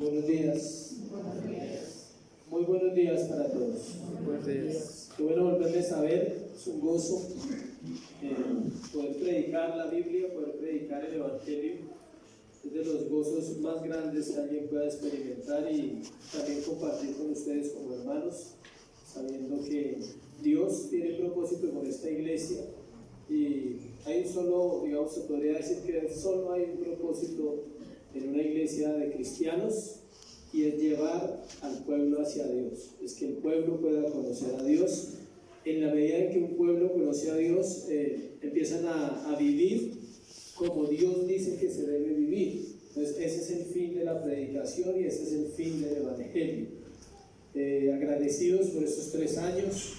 Buenos días. Muy buenos días para todos. Buenos días. Qué bueno volverles a ver. Es un gozo poder predicar la Biblia, poder predicar el Evangelio. Es de los gozos más grandes que alguien pueda experimentar y también compartir con ustedes como hermanos, sabiendo que Dios tiene propósito con esta iglesia y hay un solo, digamos, se podría decir que solo hay un propósito en una iglesia de cristianos, y es llevar al pueblo hacia Dios, es que el pueblo pueda conocer a Dios. En la medida en que un pueblo conoce a Dios, empiezan a vivir como Dios dice que se debe vivir. Entonces ese es el fin de la predicación y ese es el fin del Evangelio. Agradecidos por estos 3 años,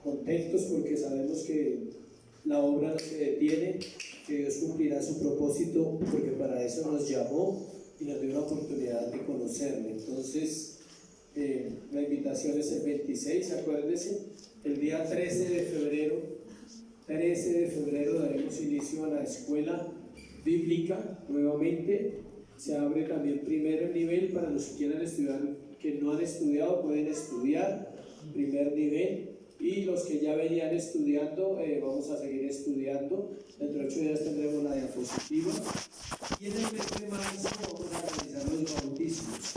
contentos porque sabemos que la obra no se detiene, que Dios cumplirá su propósito, porque para eso nos llamó y nos dio la oportunidad de conocerle. Entonces la invitación es el 26, acuérdense, el día 13 de febrero daremos inicio a la escuela bíblica nuevamente. Se abre también primer nivel para los que quieran estudiar, que no han estudiado, pueden estudiar primer nivel, y los que ya venían estudiando, vamos a seguir estudiando. Dentro de 8 días tendremos la diapositiva, y en el mes de marzo vamos a realizar los bautismos.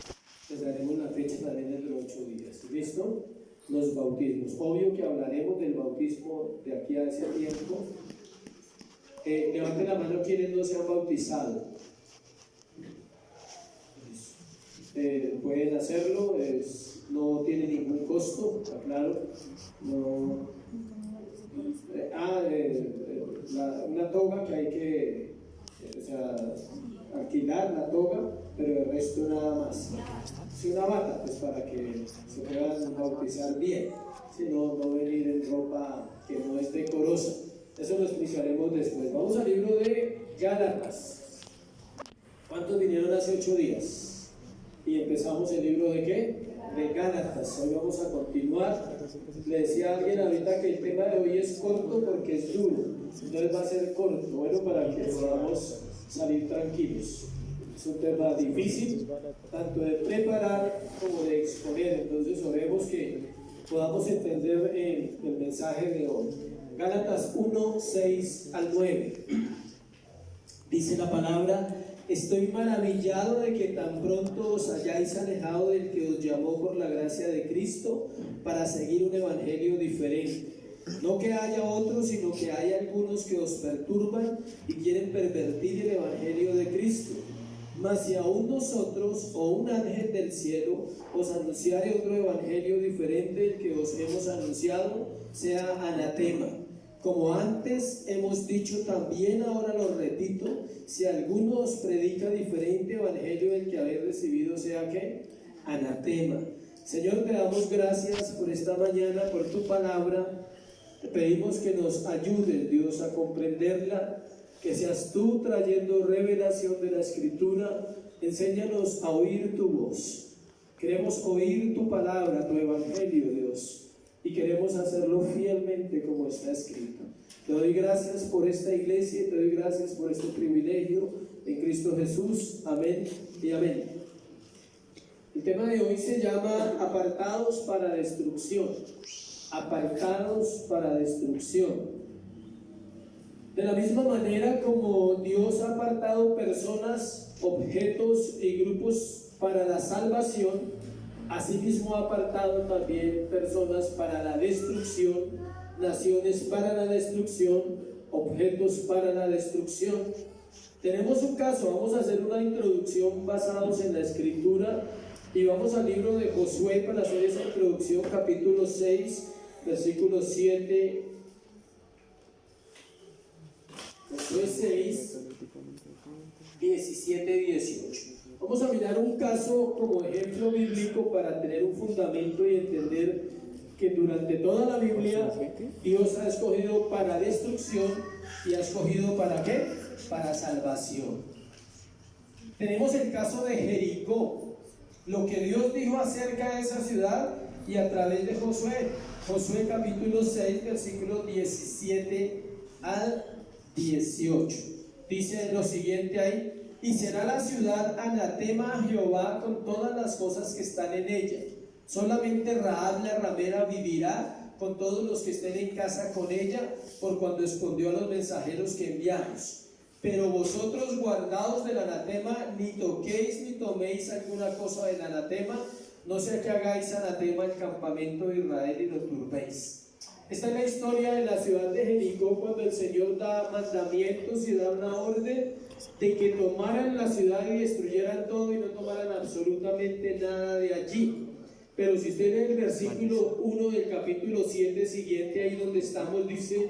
Les daremos la fecha también dentro de 8 días. ¿Listo? Los bautismos. Obvio que hablaremos del bautismo de aquí a ese tiempo. Levanten la mano quienes no se han bautizado. Pueden hacerlo, no tiene ningún costo, aclaro. No, una toga que hay que alquilar, la toga, pero el resto nada más. Si una bata, pues para que se puedan bautizar bien, si no venir en ropa que no es decorosa. Eso lo explicaremos después. Vamos al libro de Gálatas. ¿Cuántos vinieron hace 8 días? Y empezamos el libro de ¿qué? De Gálatas. Hoy vamos a continuar. Le decía a alguien ahorita que el tema de hoy es corto porque es duro, entonces va a ser corto, bueno, para que podamos salir tranquilos. Es un tema difícil, tanto de preparar como de exponer, entonces oremos que podamos entender el mensaje de hoy. Gálatas 1, 6 al 9. Dice la palabra: estoy maravillado de que tan pronto os hayáis alejado del que os llamó por la gracia de Cristo para seguir un evangelio diferente. No que haya otros, sino que hay algunos que os perturban y quieren pervertir el evangelio de Cristo. Mas si aún nosotros o un ángel del cielo os anunciare otro evangelio diferente del que os hemos anunciado, sea anatema. Como antes hemos dicho, también ahora lo repito: si alguno os predica diferente evangelio del que habéis recibido, sea ¿qué? Anatema. Señor, te damos gracias por esta mañana, por tu palabra. Te pedimos que nos ayudes, Dios, a comprenderla, que seas tú trayendo revelación de la Escritura. Enséñanos a oír tu voz. Queremos oír tu palabra, tu evangelio, Dios, y queremos hacerlo fielmente como está escrito. Te doy gracias por esta iglesia y te doy gracias por este privilegio en Cristo Jesús. Amén y amén. El tema de hoy se llama apartados para destrucción. Apartados para destrucción. De la misma manera como Dios ha apartado personas, objetos y grupos para la salvación, asimismo ha apartado también personas para la destrucción, naciones para la destrucción, objetos para la destrucción. Tenemos un caso, vamos a hacer una introducción basados en la Escritura y vamos al libro de Josué para hacer esa introducción, capítulo 6, versículos 7. Josué 6, 17 y 18. Vamos a mirar un caso como ejemplo bíblico para tener un fundamento y entender que durante toda la Biblia Dios ha escogido para destrucción y ha escogido ¿para qué? Para salvación. Tenemos el caso de Jericó, lo que Dios dijo acerca de esa ciudad y a través de Josué. Josué capítulo 6, versículos 17 al 18. Dice lo siguiente ahí: y será la ciudad anatema a Jehová con todas las cosas que están en ella. Solamente Rahab la ramera vivirá con todos los que estén en casa con ella, por cuando escondió a los mensajeros que enviamos. Pero vosotros guardaos del anatema, ni toquéis ni toméis alguna cosa del anatema, no sea que hagáis anatema el campamento de Israel y lo turbéis. Esta es la historia de la ciudad de Jericó, cuando el Señor da mandamientos y da una orden de que tomaran la ciudad y destruyeran todo y no tomaran absolutamente nada de allí. Pero si usted lee el versículo 1 del capítulo 7 siguiente, ahí donde estamos, dice: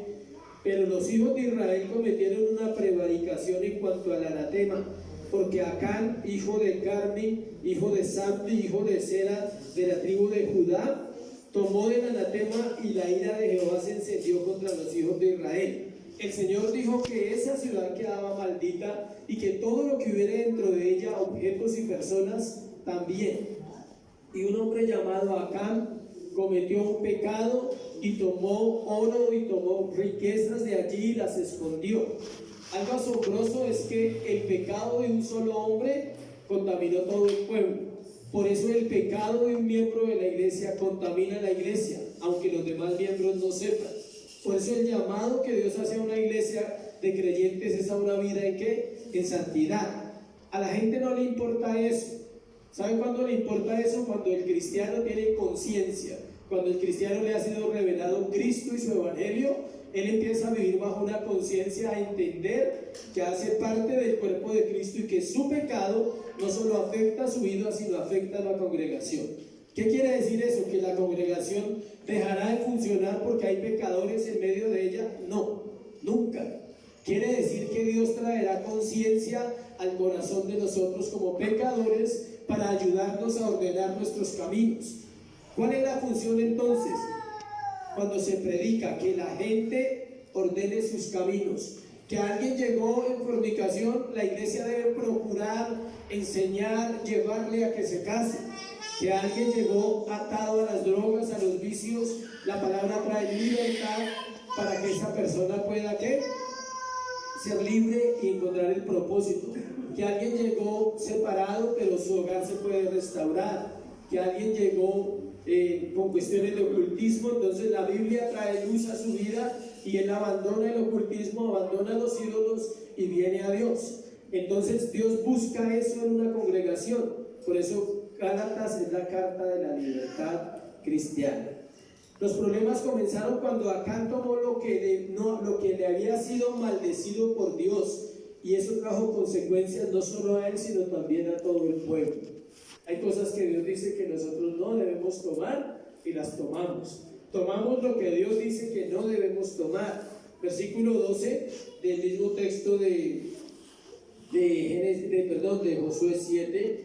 pero los hijos de Israel cometieron una prevaricación en cuanto al anatema, porque Acán, hijo de Carmi, hijo de Sabdi, hijo de Sera, de la tribu de Judá, tomó del anatema, y la ira de Jehová se encendió contra los hijos de Israel. El Señor dijo que esa ciudad quedaba maldita y que todo lo que hubiera dentro de ella, objetos y personas, también. Y un hombre llamado Acán cometió un pecado y tomó oro y tomó riquezas de allí y las escondió. Algo asombroso es que el pecado de un solo hombre contaminó todo el pueblo. Por eso el pecado de un miembro de la iglesia contamina la iglesia, aunque los demás miembros no sepan. Por eso el llamado que Dios hace a una iglesia de creyentes es a una vida ¿en qué? En santidad. A la gente no le importa eso. ¿Saben cuándo le importa eso? Cuando el cristiano tiene conciencia, cuando el cristiano le ha sido revelado Cristo y su evangelio, él empieza a vivir bajo una conciencia, a entender que hace parte del cuerpo de Cristo y que su pecado no solo afecta a su vida, sino afecta a la congregación. ¿Qué quiere decir eso? ¿Que la congregación dejará de funcionar porque hay pecadores en medio de ella? No, nunca. Quiere decir que Dios traerá conciencia al corazón de nosotros como pecadores para ayudarnos a ordenar nuestros caminos. ¿Cuál es la función entonces? Cuando se predica, que la gente ordene sus caminos. Que alguien llegó en fornicación, la iglesia debe procurar, enseñar, llevarle a que se case. Que alguien llegó atado a las drogas, a los vicios, la palabra trae libertad para que esa persona pueda ¿qué? Ser libre y encontrar el propósito. Que alguien llegó separado, pero su hogar se puede restaurar. Que alguien llegó con cuestiones de ocultismo, entonces la Biblia trae luz a su vida y él abandona el ocultismo, abandona los ídolos y viene a Dios. Entonces Dios busca eso en una congregación. Por eso Gálatas es la carta de la libertad cristiana. Los problemas comenzaron cuando Acán tomó lo que le había sido maldecido por Dios, y eso trajo consecuencias no solo a él, sino también a todo el pueblo. Hay cosas que Dios dice que nosotros no debemos tomar y las tomamos. Tomamos lo que Dios dice que no debemos tomar. Versículo 12 del mismo texto de Josué 7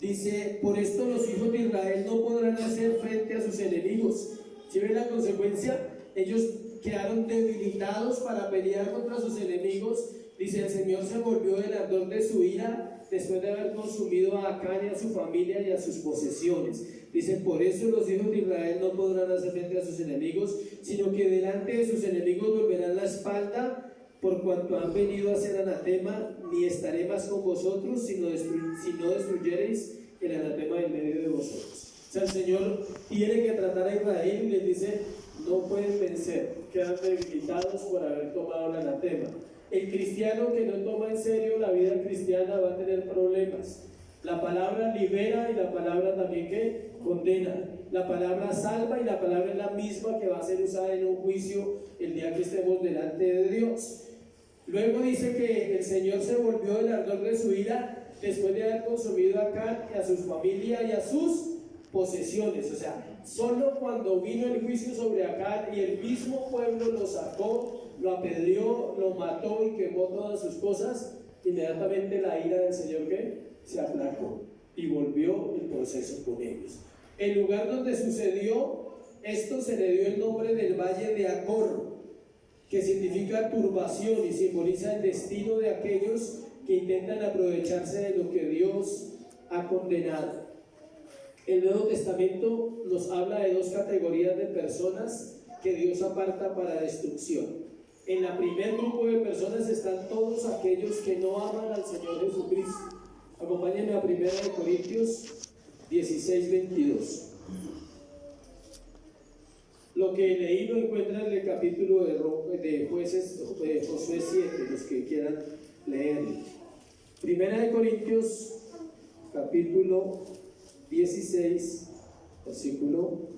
dice: por esto los hijos de Israel no podrán hacer frente a sus enemigos. ¿Sí ven la consecuencia? Ellos quedaron debilitados para pelear contra sus enemigos. Dice: el Señor se volvió del ardor de su ira después de haber consumido a Acán y a su familia y a sus posesiones. Dice: por eso los hijos de Israel no podrán hacer frente a sus enemigos, sino que delante de sus enemigos volverán la espalda, por cuanto han venido a ser anatema. Ni estaré más con vosotros, si no destruyereis el anatema en medio de vosotros. O sea, el Señor tiene que tratar a Israel y les dice: no pueden vencer, quedan debilitados por haber tomado el anatema. El cristiano que no toma en serio la vida cristiana va a tener problemas. La palabra libera y la palabra también que condena. La palabra salva y la palabra es la misma que va a ser usada en un juicio el día que estemos delante de Dios. Luego dice que el Señor se volvió del ardor de su ira después de haber consumido a Acán y a su familia y a sus posesiones. O sea, solo cuando vino el juicio sobre Acán y el mismo pueblo lo sacó, lo apedreó, lo mató y quemó todas sus cosas, inmediatamente la ira del Señor ¿qué? Se aplacó y volvió el proceso con ellos. El lugar donde sucedió esto se le dio el nombre del Valle de Acor, que significa turbación y simboliza el destino de aquellos que intentan aprovecharse de lo que Dios ha condenado. El Nuevo Testamento nos habla de dos categorías de personas que Dios aparta para destrucción. En la primer grupo de personas están todos aquellos que no aman al Señor Jesucristo. Acompáñenme a 1 Corintios 16, 22. Lo que leí lo encuentran en el capítulo de Jueces, de Josué 7, los que quieran leerlo. 1 Corintios, capítulo 16, versículo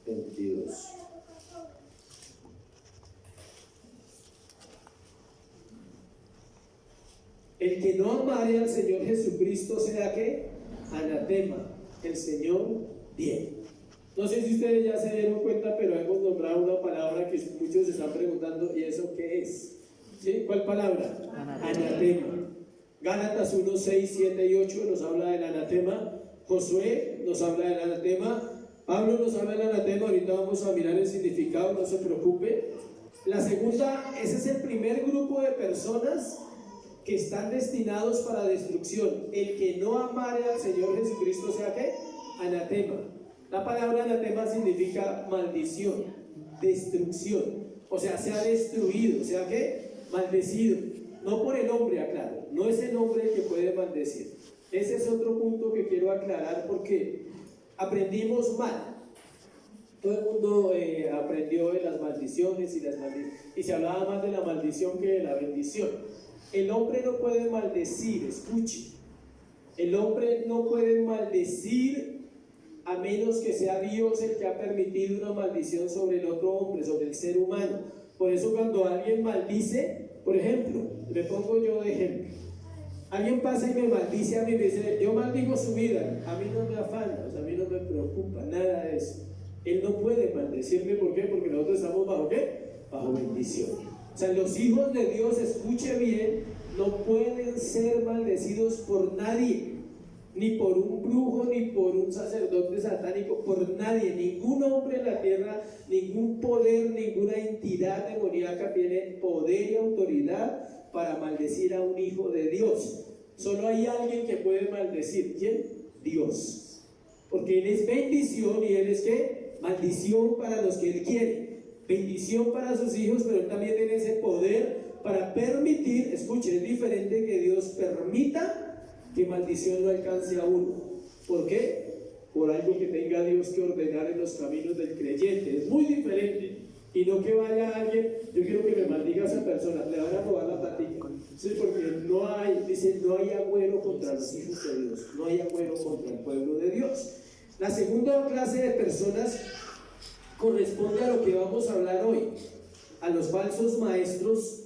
22. El que no amare al Señor Jesucristo sea que anatema, el Señor bien. No sé si ustedes ya se dieron cuenta, pero hemos nombrado una palabra que muchos se están preguntando, ¿y eso qué es? ¿Sí? ¿Cuál palabra? Anatema. Gálatas 1, 6, 7 y 8 nos habla del anatema. Josué nos habla del anatema. Pablo nos habla del anatema. Ahorita vamos a mirar el significado, no se preocupe. La segunda, ese es el primer grupo de personas que están destinados para destrucción. El que no amare al Señor Jesucristo sea ¿qué? Anatema. La palabra anatema significa maldición, destrucción. O sea, se ha destruido, o sea ¿qué? Maldecido. No por el hombre, aclaro. No es el hombre el que puede maldecir. Ese es otro punto que quiero aclarar porque aprendimos mal. Todo el mundo aprendió de las maldiciones y se hablaba más de la maldición que de la bendición. El hombre no puede maldecir, escuche. El hombre no puede maldecir a menos que sea Dios el que ha permitido una maldición sobre el otro hombre, sobre el ser humano. Por eso cuando alguien maldice, por ejemplo, le pongo yo de ejemplo. Alguien pasa y me maldice a mí, me dice, yo maldigo su vida, a mí no me afana, o sea, a mí no me preocupa nada de eso. Él no puede maldecirme, ¿por qué? Porque nosotros estamos bajo ¿qué? Bajo bendición. O sea, los hijos de Dios, escuche bien, no pueden ser maldecidos por nadie, ni por un brujo, ni por un sacerdote satánico, por nadie. Ningún hombre en la tierra, ningún poder, ninguna entidad demoníaca tiene poder y autoridad para maldecir a un hijo de Dios. Solo hay alguien que puede maldecir. ¿Quién? Dios. Porque Él es bendición y Él es ¿qué? Maldición para los que Él quiere. Bendición para sus hijos, pero Él también tiene ese poder para permitir, escuche, es diferente que Dios permita que maldición no alcance a uno. ¿Por qué? Por algo que tenga Dios que ordenar en los caminos del creyente. Es muy diferente. Y no que vaya alguien, yo quiero que me maldiga a esa persona, le van a robar la platica. Sí, porque no hay, dice, no hay agüero contra los hijos de Dios, no hay agüero contra el pueblo de Dios. La segunda clase de personas corresponde a lo que vamos a hablar hoy, a los falsos maestros,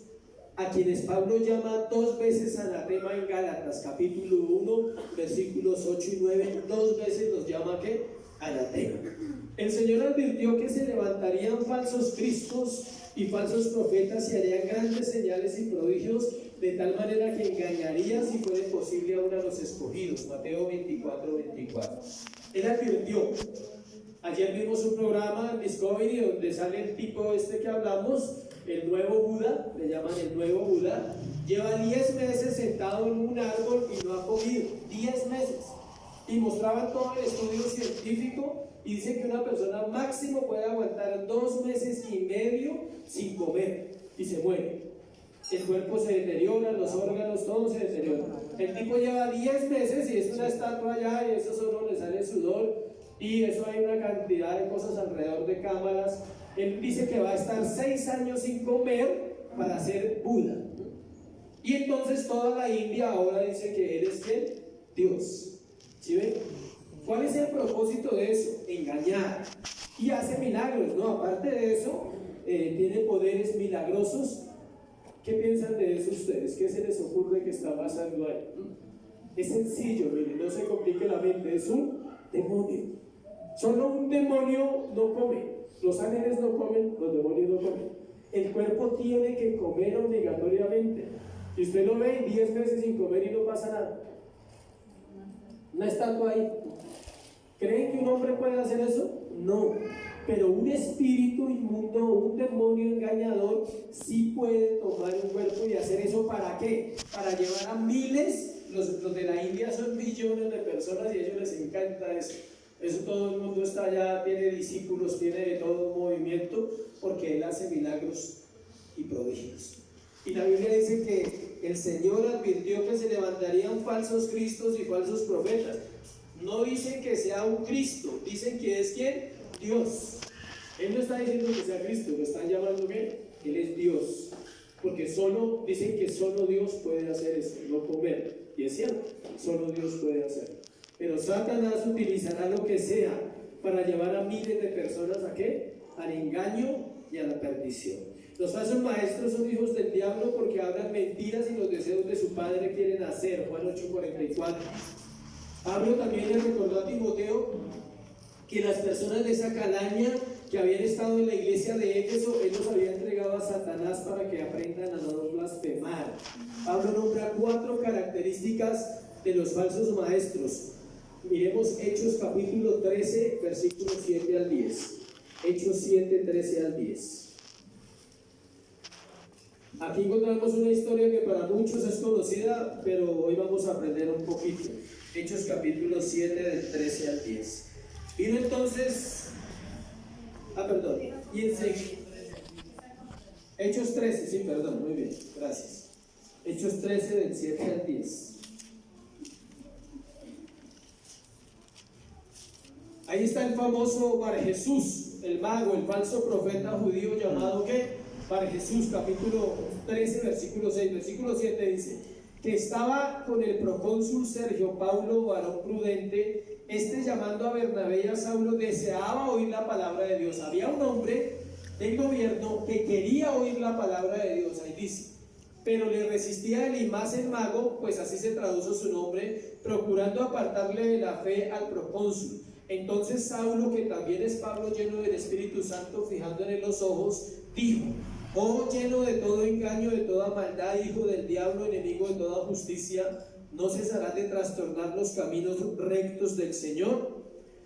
a quienes Pablo llama 2 veces anatema en Gálatas, capítulo 1, versículos 8 y 9, 2 veces los llama ¿qué? Anatema. El Señor advirtió que se levantarían falsos cristos y falsos profetas y harían grandes señales y prodigios, de tal manera que engañarían, si fuera posible, aún a los escogidos. Mateo 24, 24. Él advirtió. Ayer vimos un programa en Discovery donde sale el tipo este que hablamos, el nuevo Buda, le llaman el nuevo Buda. Lleva 10 meses sentado en un árbol y no ha comido, 10 meses. Y mostraban todo el estudio científico y dice que una persona máximo puede aguantar 2 meses y medio sin comer y se muere. El cuerpo se deteriora, los órganos, todo se deteriora. El tipo lleva 10 meses y es una estatua allá y eso solo le sale sudor y eso hay una cantidad de cosas alrededor de cámaras. Él dice que va a estar 6 años sin comer para ser Buda. Y entonces toda la India ahora dice que él es ¿qué? Dios. ¿Sí ven? ¿Cuál es el propósito de eso? Engañar. Y hace milagros, ¿no? Aparte de eso, tiene poderes milagrosos. ¿Qué piensan de eso ustedes? ¿Qué se les ocurre que está pasando ahí? Es sencillo, miren, no se complique la mente. Es un demonio. Solo un demonio no come. Los ángeles no comen, los demonios no comen. El cuerpo tiene que comer obligatoriamente. Y usted lo ve 10 meses sin comer y no pasa nada. Una estatua ahí. ¿Creen que un hombre puede hacer eso? No. Pero un espíritu inmundo, un demonio engañador, sí puede tomar un cuerpo y hacer eso. ¿Para qué? Para llevar a miles. Los de la India son millones de personas y a ellos les encanta eso. Eso todo el mundo está allá, tiene discípulos, tiene de todo movimiento, porque él hace milagros y prodigios. Y la Biblia dice que el Señor advirtió que se levantarían falsos cristos y falsos profetas. No dicen que sea un Cristo, dicen que es ¿quién? Dios. Él no está diciendo que sea Cristo, lo están llamando ¿qué? Él es Dios. Porque dicen que solo Dios puede hacer eso, no comer. Y es cierto, solo Dios puede hacerlo. Pero Satanás utilizará lo que sea para llevar a miles de personas ¿a qué? Al engaño y a la perdición. Los falsos maestros son hijos del diablo porque hablan mentiras y los deseos de su padre quieren hacer. Juan 8:44. Pablo también le recordó a Timoteo que las personas de esa calaña que habían estado en la iglesia de Éfeso, él los había entregado a Satanás para que aprendan a no blasfemar. Pablo nombra 4 características de los falsos maestros. Miremos Hechos capítulo 13, versículos 7 al 10. Hechos 7, 13 al 10. Aquí encontramos una historia que para muchos es conocida, pero hoy vamos a aprender un poquito. Hechos capítulo 7, del 13 al 10. Vino entonces, y enseguida. Hechos 13, sí, perdón, muy bien, gracias. Hechos 13, del 7 al 10. Ahí está el famoso Bar Jesús, el mago, el falso profeta judío llamado ¿qué? Bar Jesús, capítulo 13, versículo 6. Versículo 7 dice que estaba con el procónsul Sergio Paulo, varón prudente. Este, llamando a Bernabé y a Saulo, deseaba oír la palabra de Dios. Había un hombre del gobierno que quería oír la palabra de Dios, ahí dice, pero le resistía Elimas el mago, pues así se tradujo su nombre, procurando apartarle de la fe al procónsul. Entonces Saulo, que también es Pablo, lleno del Espíritu Santo, fijándole los ojos, dijo: oh, lleno de todo engaño, de toda maldad, hijo del diablo, enemigo de toda justicia, ¿no cesarás de trastornar los caminos rectos del Señor?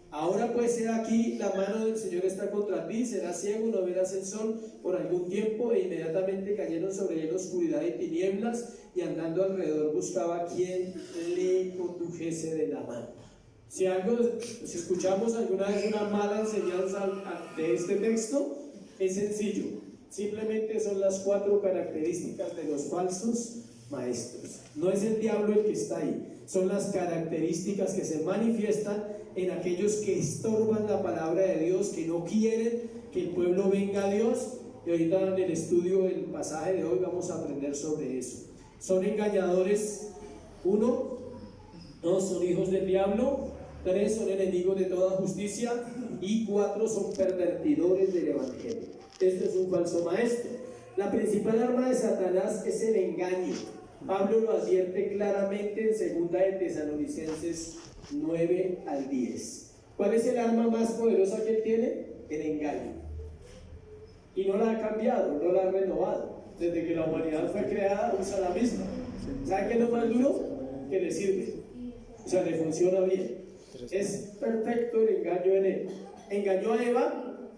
Ahora pues, he aquí, la mano del Señor está contra ti, serás ciego, no verás el sol por algún tiempo. E inmediatamente cayeron sobre él oscuridad y tinieblas, y andando alrededor buscaba quien le condujese de la mano. Si escuchamos alguna vez una mala enseñanza de este texto, es sencillo. Simplemente son las 4 características de los falsos maestros. No es el diablo el que está ahí, son las características que se manifiestan en aquellos que estorban la palabra de Dios, que no quieren que el pueblo venga a Dios. Y ahorita en el estudio del pasaje de hoy vamos a aprender sobre eso. Son engañadores. 1, 2 son hijos del diablo. 3 son enemigos de toda justicia. Y 4 son pervertidores del evangelio. Este es un falso maestro. La principal arma de Satanás es el engaño. Pablo lo advierte claramente en 2 de Tesalonicenses 9 al 10. ¿Cuál es el arma más poderosa que él tiene? El engaño. Y no la ha cambiado, no la ha renovado. Desde que la humanidad fue creada, usa la misma. ¿Sabe qué es lo más duro? Que le sirve. O sea, le funciona bien. Es perfecto el engaño en él. Engañó a Eva,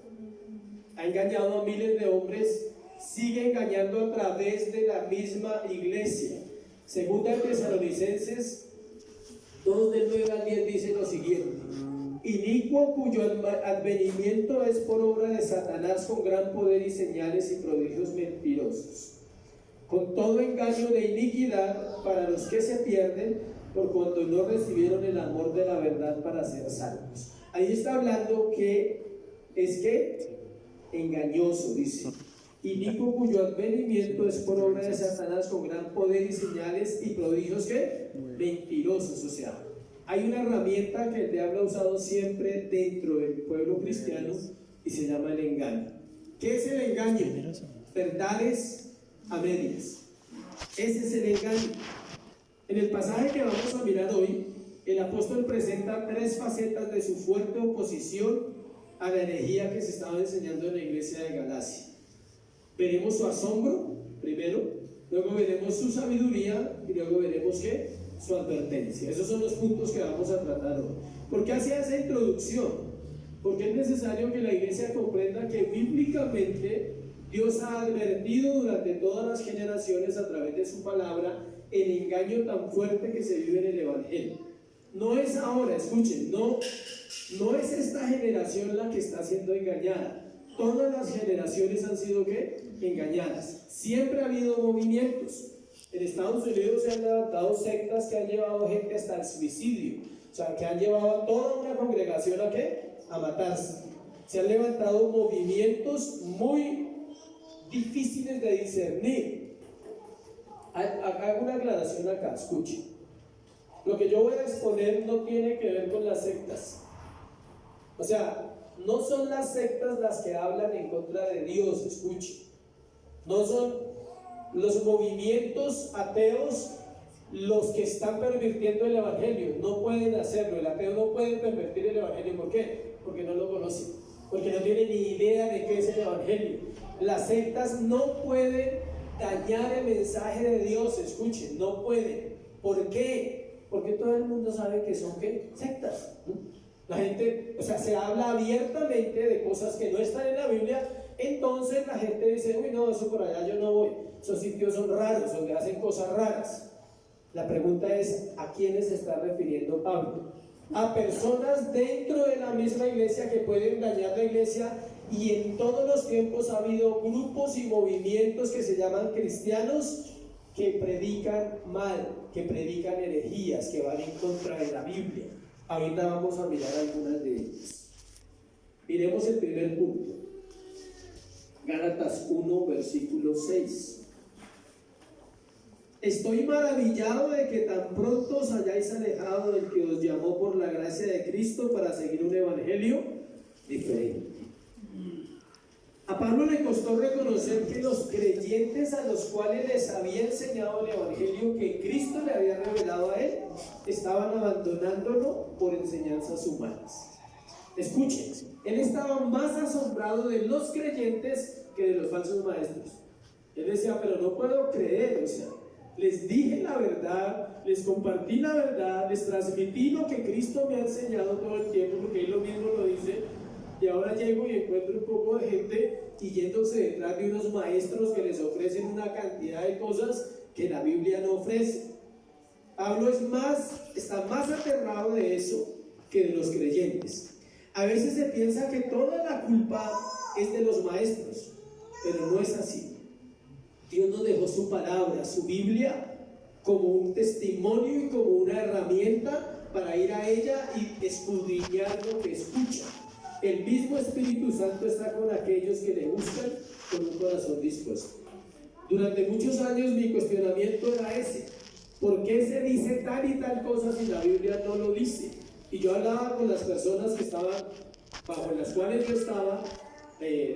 ha engañado a miles de hombres, sigue engañando a través de la misma iglesia. 2 de Tesalonicenses 2 del 9 al 10 dice lo siguiente: inicuo cuyo advenimiento es por obra de Satanás, con gran poder y señales y prodigios mentirosos, con todo engaño de iniquidad para los que se pierden, por cuanto no recibieron el amor de la verdad para ser salvos. Ahí está hablando que es que engañoso, dice. Inicuo cuyo advenimiento es por obra de Satanás, con gran poder y señales y prodigios ¿qué? Mentirosos. O sea, hay una herramienta que el diablo ha usado siempre dentro del pueblo cristiano y se llama el engaño. ¿Qué es el engaño? Verdades a medias. Ese es el engaño. En el pasaje que vamos a mirar hoy, el apóstol presenta 3 facetas de su fuerte oposición a la herejía que se estaba enseñando en la iglesia de Galacia. Veremos su asombro primero, luego veremos su sabiduría y luego veremos ¿qué? Su advertencia. Esos son los puntos que vamos a tratar hoy. ¿Por qué hacía esa introducción? Porque es necesario que la iglesia comprenda que bíblicamente Dios ha advertido durante todas las generaciones a través de su palabra el engaño tan fuerte que se vive en el evangelio. No es ahora, escuchen, no es esta generación la que está siendo engañada. Todas las generaciones han sido ¿qué? engañadas. Siempre ha habido movimientos. En Estados Unidos se han levantado sectas que han llevado gente hasta el suicidio. O sea, que han llevado a toda una congregación ¿a qué? A matarse. Se han levantado movimientos muy difíciles de discernir. Hago una aclaración acá, escuche. Lo que yo voy a exponer no tiene que ver con las sectas. O sea, no son las sectas las que hablan en contra de Dios, escuche. No son los movimientos ateos los que están pervirtiendo el evangelio. No pueden hacerlo. El ateo no puede pervertir el evangelio. ¿Por qué? Porque no lo conoce. Porque no tiene ni idea de qué es el evangelio. Las sectas no pueden dañar el mensaje de Dios. Escuchen, no pueden. ¿Por qué? Porque todo el mundo sabe que son ¿qué? Sectas. La gente, o sea, se habla abiertamente de cosas que no están en la Biblia. Entonces la gente dice, uy, no, eso por allá yo no voy. Esos sitios son raros, donde hacen cosas raras. La pregunta es, ¿a quiénes se está refiriendo Pablo? A personas dentro de la misma iglesia que pueden dañar la iglesia, y en todos los tiempos ha habido grupos y movimientos que se llaman cristianos que predican mal, que predican herejías, que van en contra de la Biblia. Ahorita vamos a mirar algunas de ellas. Miremos el primer punto. Gálatas 1, versículo 6. Estoy maravillado de que tan pronto os hayáis alejado del que os llamó por la gracia de Cristo para seguir un evangelio diferente. A Pablo le costó reconocer que los creyentes a los cuales les había enseñado el evangelio que Cristo le había revelado a él, estaban abandonándolo por enseñanzas humanas. Escuchen, él estaba más asombrado de los creyentes que de los falsos maestros. Él decía, pero no puedo creer, o sea, les dije la verdad, les compartí la verdad, les transmití lo que Cristo me ha enseñado todo el tiempo, porque él lo mismo lo dice, y ahora llego y encuentro un poco de gente y yéndose detrás de unos maestros que les ofrecen una cantidad de cosas que la Biblia no ofrece. Pablo está más aterrado de eso que de los creyentes. A veces se piensa que toda la culpa es de los maestros, pero no es así. Dios nos dejó su palabra, su Biblia, como un testimonio y como una herramienta para ir a ella y escudriñar lo que escucha. El mismo Espíritu Santo está con aquellos que le buscan con un corazón dispuesto. Durante muchos años mi cuestionamiento era ese: ¿por qué se dice tal y tal cosa si la Biblia no lo dice? Y yo hablaba con las personas que estaban, bajo las cuales yo estaba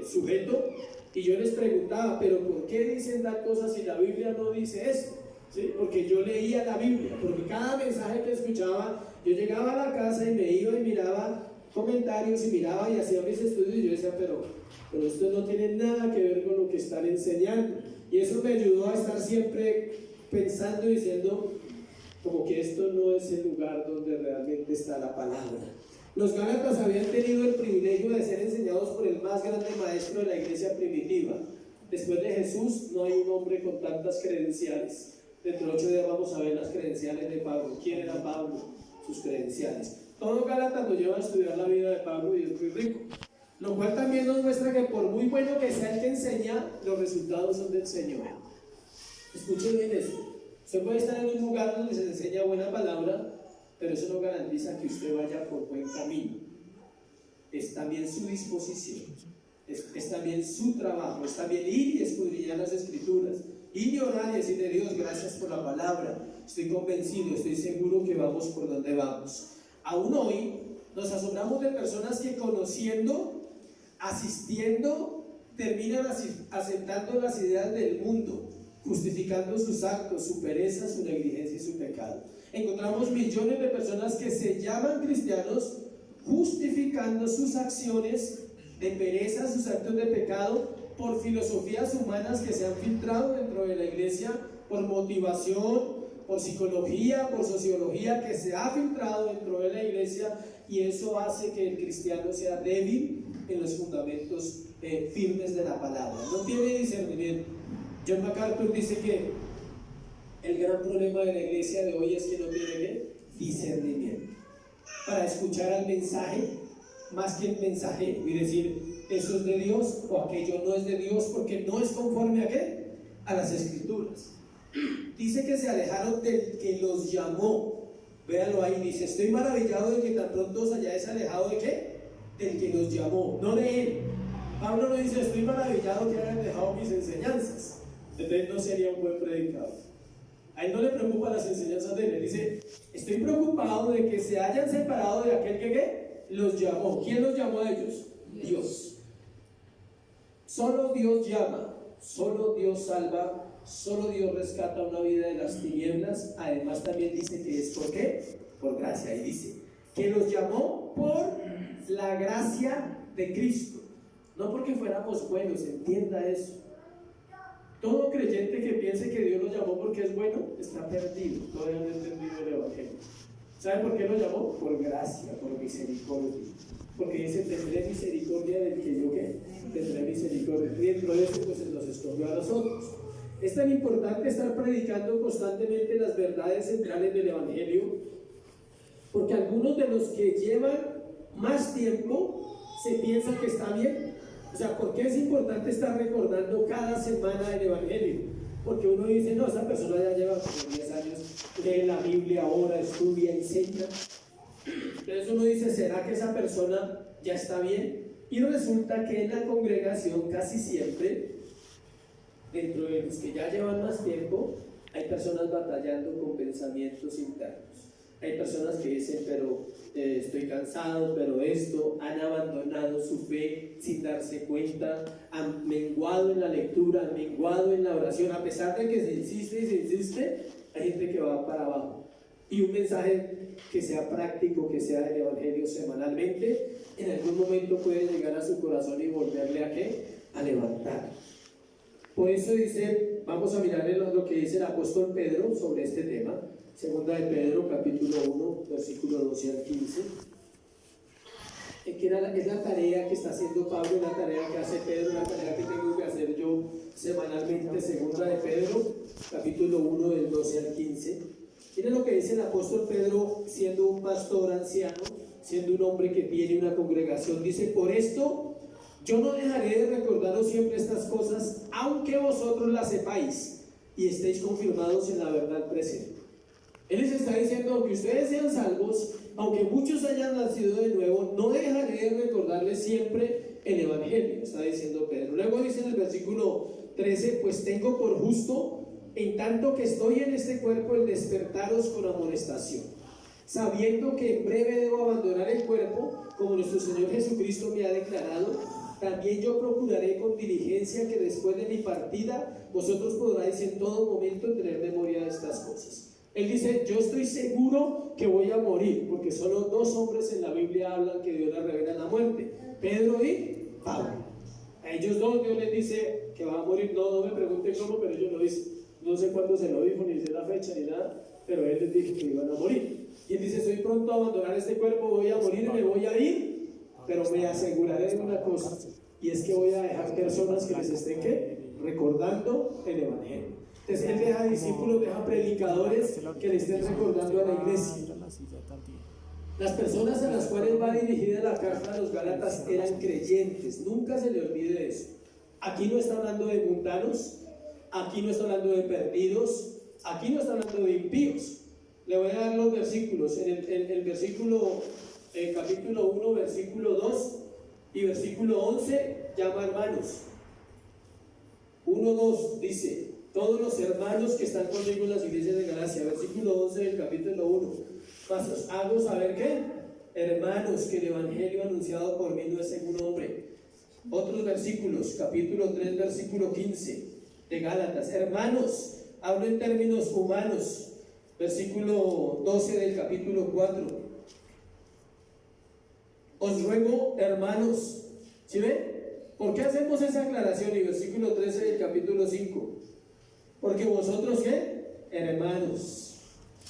sujeto, y yo les preguntaba, ¿pero por qué dicen tal cosa si la Biblia no dice eso? ¿Sí? Porque yo leía la Biblia, porque cada mensaje que escuchaba, yo llegaba a la casa y me iba y miraba comentarios y miraba y hacía mis estudios, y yo decía, pero esto no tiene nada que ver con lo que están enseñando. Y eso me ayudó a estar siempre pensando y diciendo, como que esto no es el lugar donde realmente está la palabra. Los Gálatas habían tenido el privilegio de ser enseñados por el más grande maestro de la iglesia primitiva. Después de Jesús no hay un hombre con tantas credenciales. Dentro de 8 días vamos a ver las credenciales de Pablo. ¿Quién era Pablo? Sus credenciales. Todo Gálatas nos lleva a estudiar la vida de Pablo y es muy rico. Lo cual también nos muestra que por muy bueno que sea el que enseña, los resultados son del Señor. Escuchen bien esto. Usted puede estar en un lugar donde se enseña buena palabra, pero eso no garantiza que usted vaya por buen camino. Es también su disposición, es también su trabajo, es también ir y escudriñar las Escrituras, ir y orar y decirle a Dios, gracias por la palabra, estoy convencido, estoy seguro que vamos por donde vamos. Aún hoy nos asombramos de personas que conociendo, asistiendo, terminan aceptando las ideas del mundo, justificando sus actos, su pereza, su negligencia y su pecado. Encontramos millones de personas que se llaman cristianos justificando sus acciones de pereza, sus actos de pecado, por filosofías humanas que se han filtrado dentro de la iglesia, por motivación, por psicología, por sociología que se ha filtrado dentro de la iglesia, y eso hace que el cristiano sea débil en los fundamentos firmes de la palabra. No tiene discernimiento. John MacArthur dice que el gran problema de la iglesia de hoy es que no tiene discernimiento para escuchar al mensaje más que el mensajero y decir, eso es de Dios o aquello no es de Dios porque no es conforme a qué, a las Escrituras. Dice que se alejaron del que los llamó. Véalo ahí, dice: estoy maravillado de que tan pronto os hayáis alejado de qué, del que los llamó, no de él. Pablo no dice: estoy maravillado que hayan dejado mis enseñanzas. Entonces no sería un buen predicador. A él no le preocupan las enseñanzas de él. Él dice: estoy preocupado de que se hayan separado de aquel que ¿qué? Los llamó. ¿Quién los llamó a ellos? Dios. Solo Dios llama, solo Dios salva, solo Dios rescata una vida de las tinieblas. Además también dice que es ¿por qué? Por gracia. Y dice que los llamó por la gracia de Cristo, no porque fuéramos buenos. Entienda eso. Todo creyente que piense que Dios lo llamó porque es bueno está perdido, todavía no ha entendido el Evangelio. ¿Sabe por qué lo llamó? Por gracia, por misericordia. Porque dice: tendré misericordia del que yo ¿qué? Tendré misericordia. Dentro de eso pues nos escogió a nosotros. Es tan importante estar predicando constantemente las verdades centrales del Evangelio, porque algunos de los que llevan más tiempo se piensan que está bien. O sea, ¿por qué es importante estar recordando cada semana el Evangelio? Porque uno dice: no, esa persona ya lleva como 10 años, lee la Biblia, ora, estudia, enseña. Entonces uno dice: ¿será que esa persona ya está bien? Y resulta que en la congregación casi siempre, dentro de los que ya llevan más tiempo, hay personas batallando con pensamientos internos. Hay personas que dicen: pero estoy cansado, pero esto, han abandonado su fe sin darse cuenta, han menguado en la lectura, han menguado en la oración. A pesar de que se insiste y se insiste, hay gente que va para abajo. Y un mensaje que sea práctico, que sea del Evangelio semanalmente, en algún momento puede llegar a su corazón y volverle a ¿qué? A levantar. Por eso dice, vamos a mirar lo que dice el apóstol Pedro sobre este tema. Segunda de Pedro, capítulo 1, versículo 12 al 15. Es la tarea que está haciendo Pablo, la tarea que hace Pedro, la tarea que tengo que hacer yo semanalmente. Segunda de Pedro, capítulo 1, del 12 al 15. Miren lo que dice el apóstol Pedro, siendo un pastor anciano, siendo un hombre que tiene una congregación. Dice: por esto yo no dejaré de recordaros siempre estas cosas, aunque vosotros las sepáis y estéis confirmados en la verdad presente. Él les está diciendo: aunque ustedes sean salvos, aunque muchos hayan nacido de nuevo, no dejaré de recordarles siempre el Evangelio, está diciendo Pedro. Luego dice en el versículo 13: pues tengo por justo, en tanto que estoy en este cuerpo, el despertaros con amonestación, sabiendo que en breve debo abandonar el cuerpo, como nuestro Señor Jesucristo me ha declarado. También yo procuraré con diligencia que después de mi partida vosotros podráis en todo momento tener memoria de estas cosas. Él dice: yo estoy seguro que voy a morir, porque solo 2 hombres en la Biblia hablan que Dios les revela la muerte: Pedro y Pablo. A ellos 2 Dios les dice que van a morir. No me pregunten cómo, pero ellos lo dicen. No sé cuándo se lo dijo, ni sé la fecha, ni nada, pero él les dijo que iban a morir. Y él dice: estoy pronto a abandonar este cuerpo, voy a morir, me voy a ir, pero me aseguraré de una cosa, y es que voy a dejar personas que les estén ¿qué? Recordando el Evangelio. Entonces él deja discípulos, deja predicadores que le estén recordando a la iglesia. Las personas a las cuales va dirigida la carta a los Gálatas eran creyentes, nunca se le olvide eso. Aquí no está hablando de mundanos, aquí no está hablando de perdidos, aquí no está hablando de impíos. Le voy a dar los versículos. En el versículo, capítulo 1, versículo 2 y versículo 11, llama hermanos. 1:2 dice: todos los hermanos que están conmigo en las iglesias de Galacia. Versículo 11 del capítulo 1: mas os hago saber que, hermanos, que el evangelio anunciado por mí no es según hombre. Otros versículos, capítulo 3, versículo 15 de Gálatas: hermanos, hablo en términos humanos. Versículo 12 del capítulo 4: os ruego, hermanos. ¿Sí ven? ¿Por qué hacemos esa aclaración? Y versículo 13 del capítulo 5: porque vosotros ¿qué? Hermanos.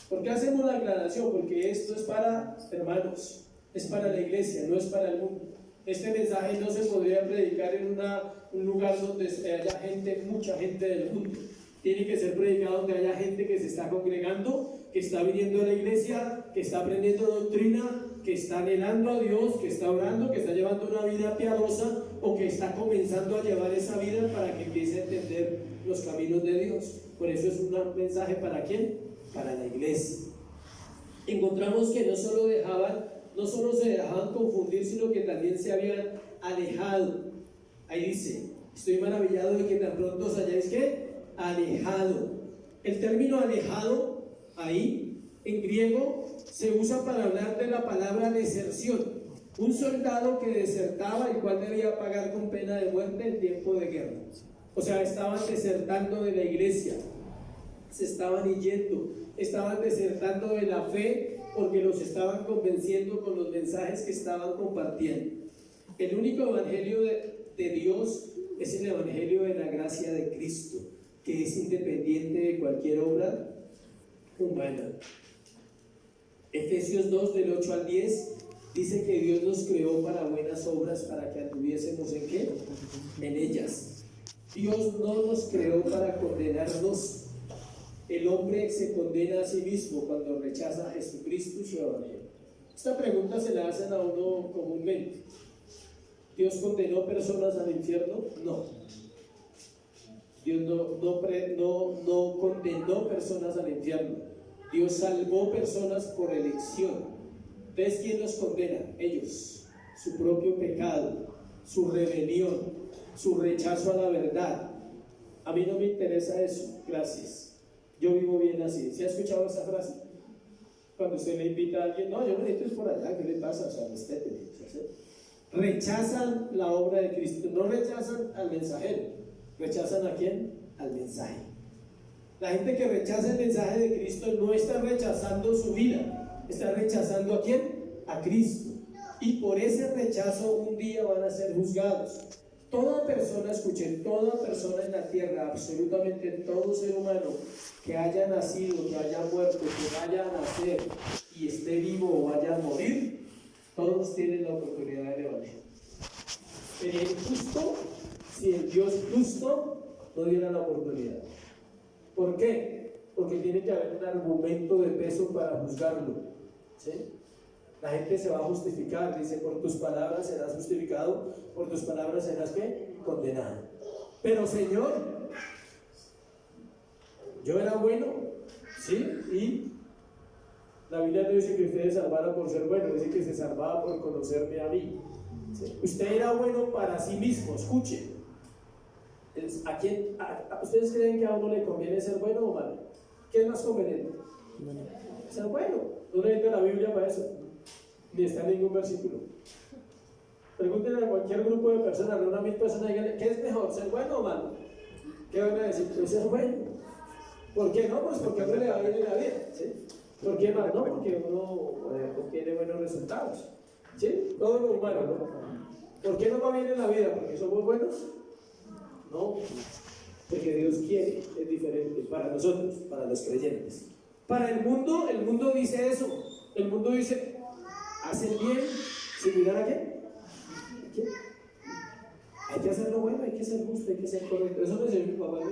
¿Por qué hacemos la aclaración? Porque esto es para hermanos, es para la iglesia, no es para el mundo. Este mensaje no se podría predicar en un lugar donde haya gente, mucha gente del mundo. Tiene que ser predicado donde haya gente que se está congregando, que está viniendo a la iglesia, que está aprendiendo doctrina, que está anhelando a Dios, que está orando, que está llevando una vida piadosa o que está comenzando a llevar esa vida para que empiece a entender los caminos de Dios. Por eso es un mensaje ¿para quién? Para la iglesia. Encontramos que no solo se dejaban confundir, sino que también se habían alejado. Ahí dice, estoy maravillado de que tan pronto os hayáis ¿qué? Alejado. El término alejado ahí en griego se usa para hablar de la palabra deserción. Un soldado que desertaba, el cual debía pagar con pena de muerte en tiempo de guerra. O sea, estaban desertando de la iglesia, se estaban yendo, estaban desertando de la fe porque los estaban convenciendo con los mensajes que estaban compartiendo. El único evangelio de Dios es el evangelio de la gracia de Cristo, que es independiente de cualquier obra humana. Efesios 2 del 8 al 10 dice que Dios nos creó para buenas obras, para que anduviésemos ¿en qué? En ellas. Dios no nos creó para condenarnos. El hombre se condena a sí mismo cuando rechaza a Jesucristo y su evangelio. Esta pregunta se la hacen a uno comúnmente. ¿Dios condenó personas al infierno? No. Dios no condenó personas al infierno. Dios salvó personas por elección. Entonces, ¿quién los condena? Ellos. Su propio pecado, su rebelión, su rechazo a la verdad. A mí no me interesa eso, gracias. Yo vivo bien así. ¿Se ha escuchado esa frase? Cuando usted le invita a alguien, no, yo me necesito por allá, ¿qué le pasa? O sea, respéteme. Rechazan la obra de Cristo, no rechazan al mensajero. ¿Rechazan a quién? Al mensaje. La gente que rechaza el mensaje de Cristo no está rechazando su vida, está rechazando ¿a quién? A Cristo. Y por ese rechazo un día van a ser juzgados. Toda persona, escuchen, toda persona en la tierra, absolutamente todo ser humano que haya nacido, que haya muerto, que vaya a nacer y esté vivo o vaya a morir, todos tienen la oportunidad de evangelio. Sería injusto si el Dios justo no diera la oportunidad. ¿Por qué? Porque tiene que haber un argumento de peso para juzgarlo. ¿Sí? La gente se va a justificar, dice, por tus palabras serás justificado, por tus palabras serás ¿qué? Condenado. Pero Señor, yo era bueno, ¿sí? Y la Biblia no dice que usted se salvara por ser bueno, dice que se salvaba por conocerme a mí. ¿Sí? Usted era bueno para sí mismo, escuche. ¿Ustedes creen que a uno le conviene ser bueno o malo? ¿Qué es más conveniente? Ser bueno. No necesita la Biblia para eso, ni está en ningún versículo. Pregúntenle a cualquier grupo de personas, reúna 1000 personas, díganle, ¿qué es mejor, ser bueno o malo? ¿Qué van a decir? Pues ser bueno. ¿Por qué no? Pues porque a uno le va bien en la vida, ¿sí? ¿Por qué más? No, porque uno obtiene buenos resultados, ¿sí? Todo lo humano, ¿no? ¿Por qué no va bien en la vida? ¿Porque somos buenos? No, porque Dios quiere, es diferente para nosotros, para los creyentes. Para el mundo dice eso. El mundo dice, hacen bien sin mirar a qué. Hay que hacer lo bueno, hay que ser justo, hay que ser correcto. Eso me enseñó mi papá, ¿no?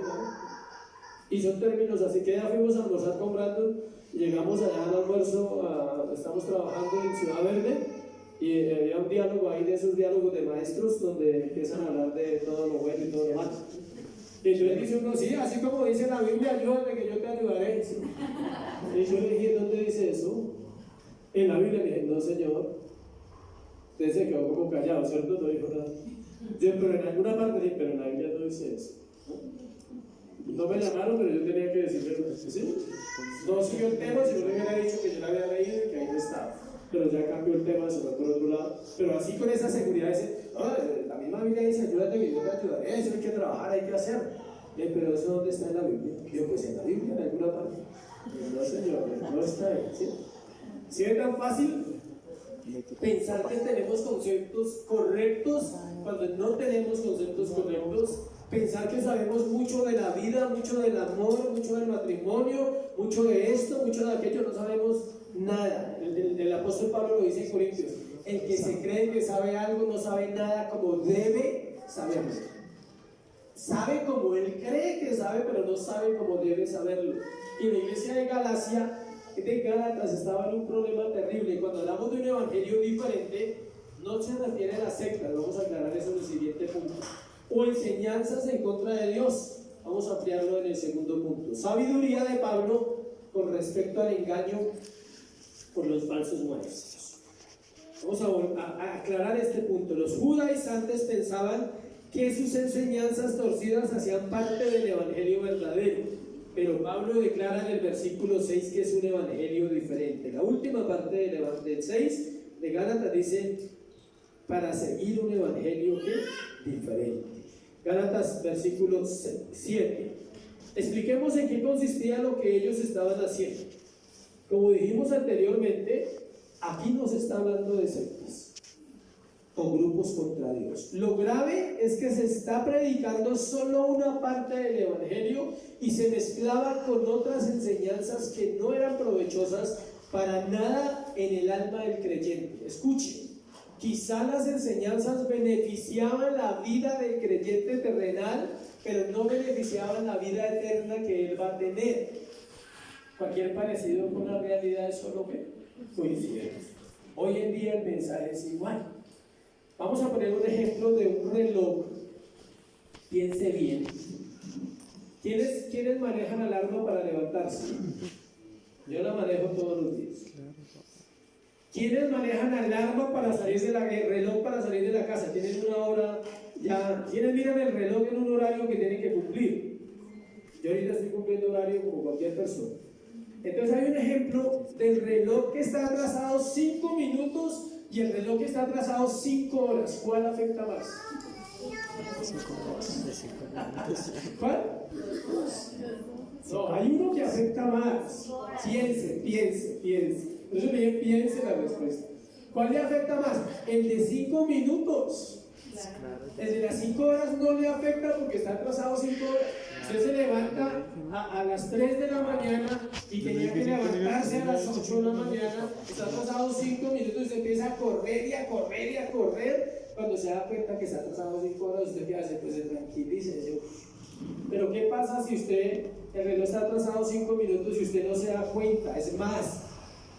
Y son términos, así que ya fuimos a almorzar con Brandon, llegamos allá al almuerzo, estamos trabajando en Ciudad Verde, y había un diálogo ahí de esos diálogos de maestros donde empiezan a hablar de todo lo bueno y todo lo malo. Y entonces dice uno, sí, así como dice la Biblia, ayúdame que yo te ayudaré. ¿Sí? Y yo le dije, ¿dónde dice eso? En la Biblia. Le dije, no, señor. Entonces se quedó como callado, ¿cierto? No dijo nada. Dice, pero en alguna parte, sí, pero en la Biblia no dice eso. No me llamaron, pero yo tenía que decirle, ¿sí? No siguió el tema, si no le hubiera dicho que yo la había leído y que ahí no estaba. Pero ya cambió el tema, se fue por otro lado. Pero así con esa seguridad dice, no, la misma Biblia dice, ayúdate que yo te ayudaré, eso hay que trabajar, hay que hacer. Pero eso ¿dónde está en la Biblia? Yo, pues en la Biblia, en alguna parte. No, señor, no está ahí, ¿sí? ¿Sí es tan fácil pensar que tenemos conceptos correctos cuando no tenemos conceptos correctos? Pensar que sabemos mucho de la vida, mucho del amor, mucho del matrimonio, mucho de esto, mucho de aquello, no sabemos nada. El apóstol Pablo lo dice en Corintios, el que se cree que sabe algo no sabe nada como debe saberlo. sabe como él cree que sabe, pero no sabe como debe saberlo. Y la iglesia de Gálatas estaba en un problema terrible. Y cuando hablamos de un evangelio diferente, no se refiere a las sectas, vamos a aclarar eso en el siguiente punto, o enseñanzas en contra de Dios. Vamos a ampliarlo en el segundo punto. Sabiduría de Pablo con respecto al engaño por los falsos maestros. Vamos a aclarar este punto. Los judaizantes pensaban que sus enseñanzas torcidas hacían parte del evangelio verdadero, pero Pablo declara en el versículo 6 que es un evangelio diferente. La última parte del 6 de Gálatas dice: para seguir un evangelio diferente. Gálatas versículo 7. Expliquemos en qué consistía lo que ellos estaban haciendo. Como dijimos anteriormente, aquí no se está hablando de sectas o grupos contra Dios. Lo grave es que se está predicando solo una parte del evangelio y se mezclaba con otras enseñanzas que no eran provechosas para nada en el alma del creyente. Escuchen. Quizá las enseñanzas beneficiaban la vida del creyente terrenal, pero no beneficiaban la vida eterna que él va a tener. Cualquier parecido con la realidad es solo coincidencia. Hoy en día el mensaje es igual. Vamos a poner un ejemplo de un reloj. Piense bien. ¿Quiénes manejan alarma para levantarse? Yo la manejo todos los días. ¿Quiénes manejan alarma para salir reloj para salir de la casa? Tienen una hora ya. ¿Quiénes miran el reloj en un horario que tienen que cumplir? Yo ahorita estoy cumpliendo horario como cualquier persona. Entonces hay un ejemplo del reloj que está atrasado 5 minutos y el reloj que está atrasado 5 horas. ¿Cuál afecta más? 5 horas. ¿Cuál? No, hay uno que afecta más. Piense. Por eso le dije, piense la respuesta. ¿Cuál le afecta más? El de 5 minutos. El de las 5 horas no le afecta porque está atrasado 5 horas. Usted se levanta a las 3 de la mañana y tenía que levantarse a las 8 de la mañana, está atrasado 5 minutos y usted empieza a correr. Cuando se da cuenta que está atrasado 5 horas, ¿usted qué hace? Pues se tranquiliza. Pero ¿qué pasa si el reloj está atrasado 5 minutos y usted no se da cuenta? Es más,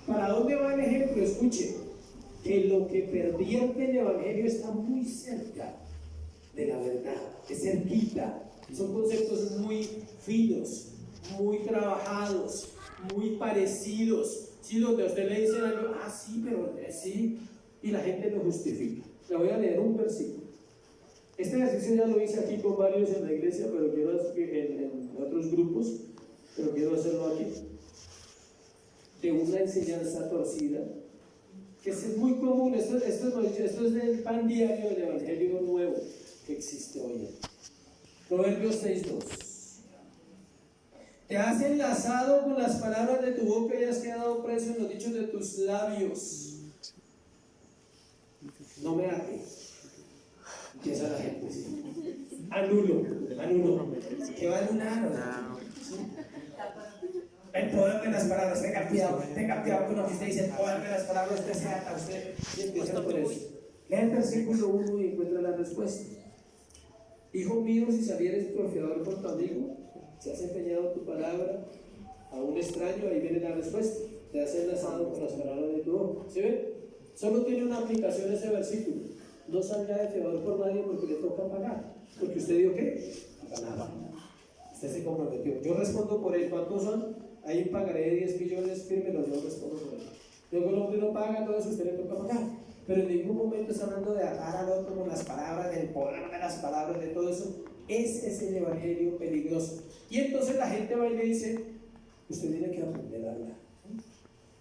¿para dónde va el ejemplo? Escuche, que lo que pervierte el evangelio está muy cerca de la verdad, es cerquita. Son conceptos muy finos, muy trabajados, muy parecidos. ¿Sí? Donde a usted le dicen algo, sí, pero sí, y la gente lo justifica. Le voy a leer un versículo. Este ejercicio ya lo hice aquí con varios en la iglesia, pero quiero en otros grupos, pero quiero hacerlo aquí. De una enseñanza torcida, que es muy común. Esto es del pan diario del evangelio nuevo que existe hoy. Proverbios 6:2. Te has enlazado con las palabras de tu boca y has quedado preso en los dichos de tus labios. No me ate. Empieza la gente, ¿sí? Anulo. ¿Qué va a anular? El poder de las palabras, tenga cuidado con lo que usted dice, el poder de las palabras, usted se ata, usted empieza por eso. Lea el versículo 1 y encuentra la respuesta. Hijo mío, si salieres porfiador por tu amigo, si has empeñado tu palabra a un extraño, ahí viene la respuesta. Te has enlazado con las palabras de tu boca. ¿Sí ven? Solo tiene una aplicación ese versículo. No salga de fiador por nadie porque le toca pagar. Porque usted dijo ¿qué? Nada. Usted se comprometió. Yo respondo por él. ¿Cuántos son? Ahí pagaré de 10 millones, fírmelo, yo respondo por él. Luego el hombre no paga, todo eso usted le toca pagar. Pero en ningún momento está hablando de atar al otro con las palabras, del poder de las palabras, de todo eso. Ese es el evangelio peligroso. Y entonces la gente va y le dice, usted tiene que aprender a hablar.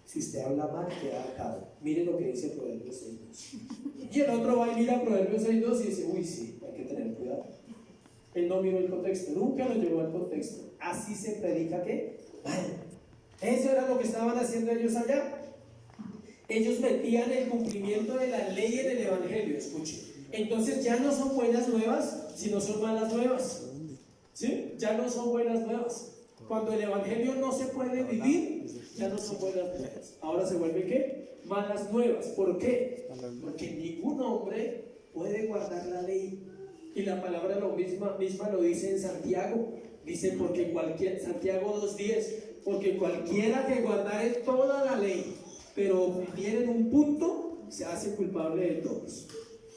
Si usted habla mal, queda atado. Mire lo que dice Proverbios 6:2. Y el otro va y mira Proverbios 6:2 y dice, uy, sí, hay que tener cuidado. Él no miró el contexto, nunca lo llevó al contexto. Así se predica que mal. Eso era lo que estaban haciendo ellos allá. Ellos metían el cumplimiento de la ley en el evangelio, escuchen. Entonces ya no son buenas nuevas, sino son malas nuevas. ¿Sí? Ya no son buenas nuevas. Cuando el evangelio no se puede vivir, ya no son buenas nuevas. Ahora se vuelve ¿qué? Malas nuevas. ¿Por qué? Porque ningún hombre puede guardar la ley. Y la palabra misma lo dice en Santiago. Dice, Santiago 2:10, porque cualquiera que guardare toda la ley, pero omitiere en un punto, se hace culpable de todos.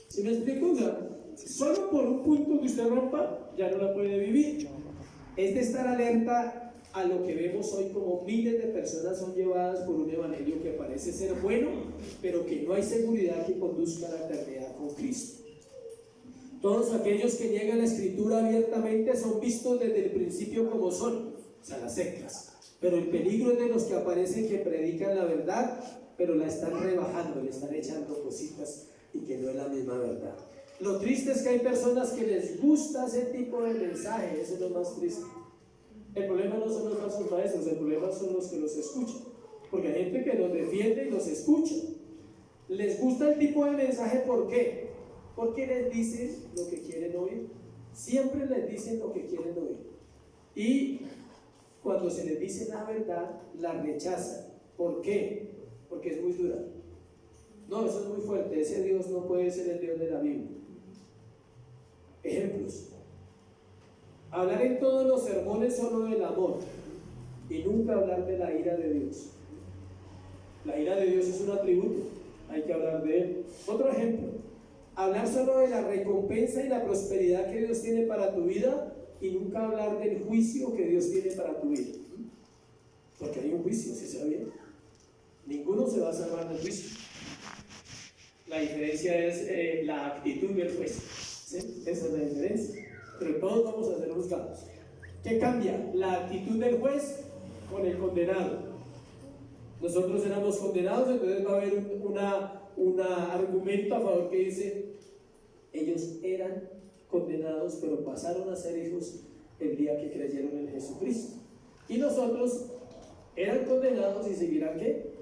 ¿Sí me explico? O sea, solo por un punto que usted rompa, ya no la puede vivir. Es de estar alerta a lo que vemos hoy, como miles de personas son llevadas por un evangelio que parece ser bueno, pero que no hay seguridad que conduzca a la eternidad con Cristo. Todos aquellos que niegan la escritura abiertamente son vistos desde el principio como son, o sea, las sectas. Pero el peligro es de los que aparecen que predican la verdad, pero la están rebajando, le están echando cositas y que no es la misma verdad. Lo triste es que hay personas que les gusta ese tipo de mensaje, eso es lo más triste. El problema no son los falsos maestros, el problema son los que los escuchan, porque hay gente que los defiende y los escucha. Les gusta el tipo de mensaje, ¿por qué? Porque les dicen lo que quieren oír. Siempre les dicen lo que quieren oír. Y cuando se les dice la verdad, la rechazan. ¿Por qué? Porque es muy dura. No, eso es muy fuerte. Ese Dios no puede ser el Dios de la Biblia. Ejemplos. Hablar en todos los sermones solo del amor y nunca hablar de la ira de Dios. La ira de Dios es un atributo, hay que hablar de él. Otro ejemplo. Hablar solo de la recompensa y la prosperidad que Dios tiene para tu vida y nunca hablar del juicio que Dios tiene para tu vida. Porque hay un juicio, si se bien. Ninguno se va a salvar del juicio. La diferencia es la actitud del juez. ¿Sí? Esa es la diferencia. Pero todos vamos a ser juzgados. ¿Qué cambia? La actitud del juez con el condenado. Nosotros éramos condenados, entonces va a haber un argumento a favor que dice: ellos eran condenados, pero pasaron a ser hijos el día que creyeron en Jesucristo. Y nosotros eran condenados y seguirán ¿qué?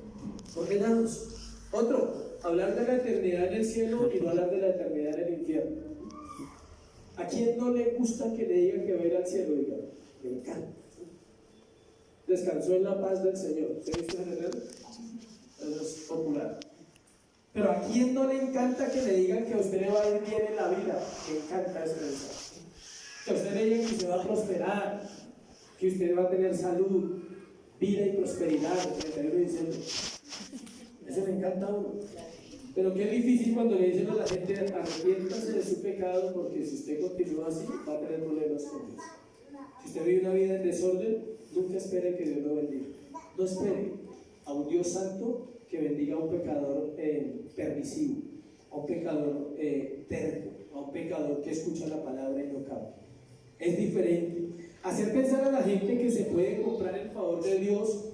Condenados. Otro, hablar de la eternidad en el cielo y no hablar de la eternidad en el infierno. ¿A quién no le gusta que le digan que va a ir al cielo? Diga, me encanta. Descansó en la paz del Señor. ¿Se viste general? Eso es popular. Pero ¿a quién no le encanta que le digan que a usted le va a ir bien en la vida? Me encanta ese mensaje. Que a usted le digan que usted va a prosperar, que usted va a tener salud, vida y prosperidad. Eso le encanta a uno. Pero qué difícil cuando le dicen a la gente: arrepiéntase de su pecado, porque si usted continúa así va a tener problemas con Dios. Si usted vive una vida en desorden, nunca espere que Dios lo bendiga. No espere a un Dios santo que bendiga a un pecador permisivo, a un pecador terco, a un pecador que escucha la palabra y no cambia. Es diferente. Hacer pensar a la gente que se puede comprar el favor de Dios,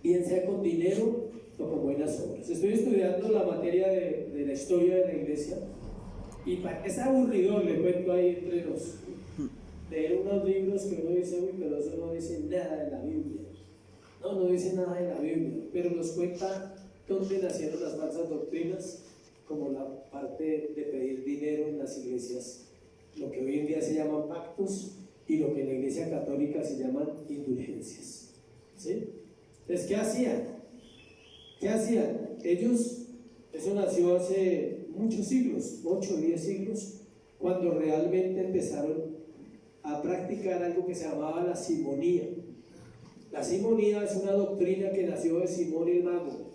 bien sea con dinero o con buenas obras. Estoy estudiando la materia de la historia de la iglesia y es aburridor, le cuento ahí entre nos, leer unos libros que uno dice: uy, pero eso no dice nada de la Biblia. No dice nada de la Biblia, pero nos cuenta dónde nacieron las falsas doctrinas, como la parte de pedir dinero en las iglesias, lo que hoy en día se llaman pactos y lo que en la iglesia católica se llaman indulgencias. ¿Sí? Entonces, ¿qué hacían? Ellos, eso nació hace muchos siglos, 8 o 10 siglos, cuando realmente empezaron a practicar algo que se llamaba la simonía. La simonía es una doctrina que nació de Simón el mago,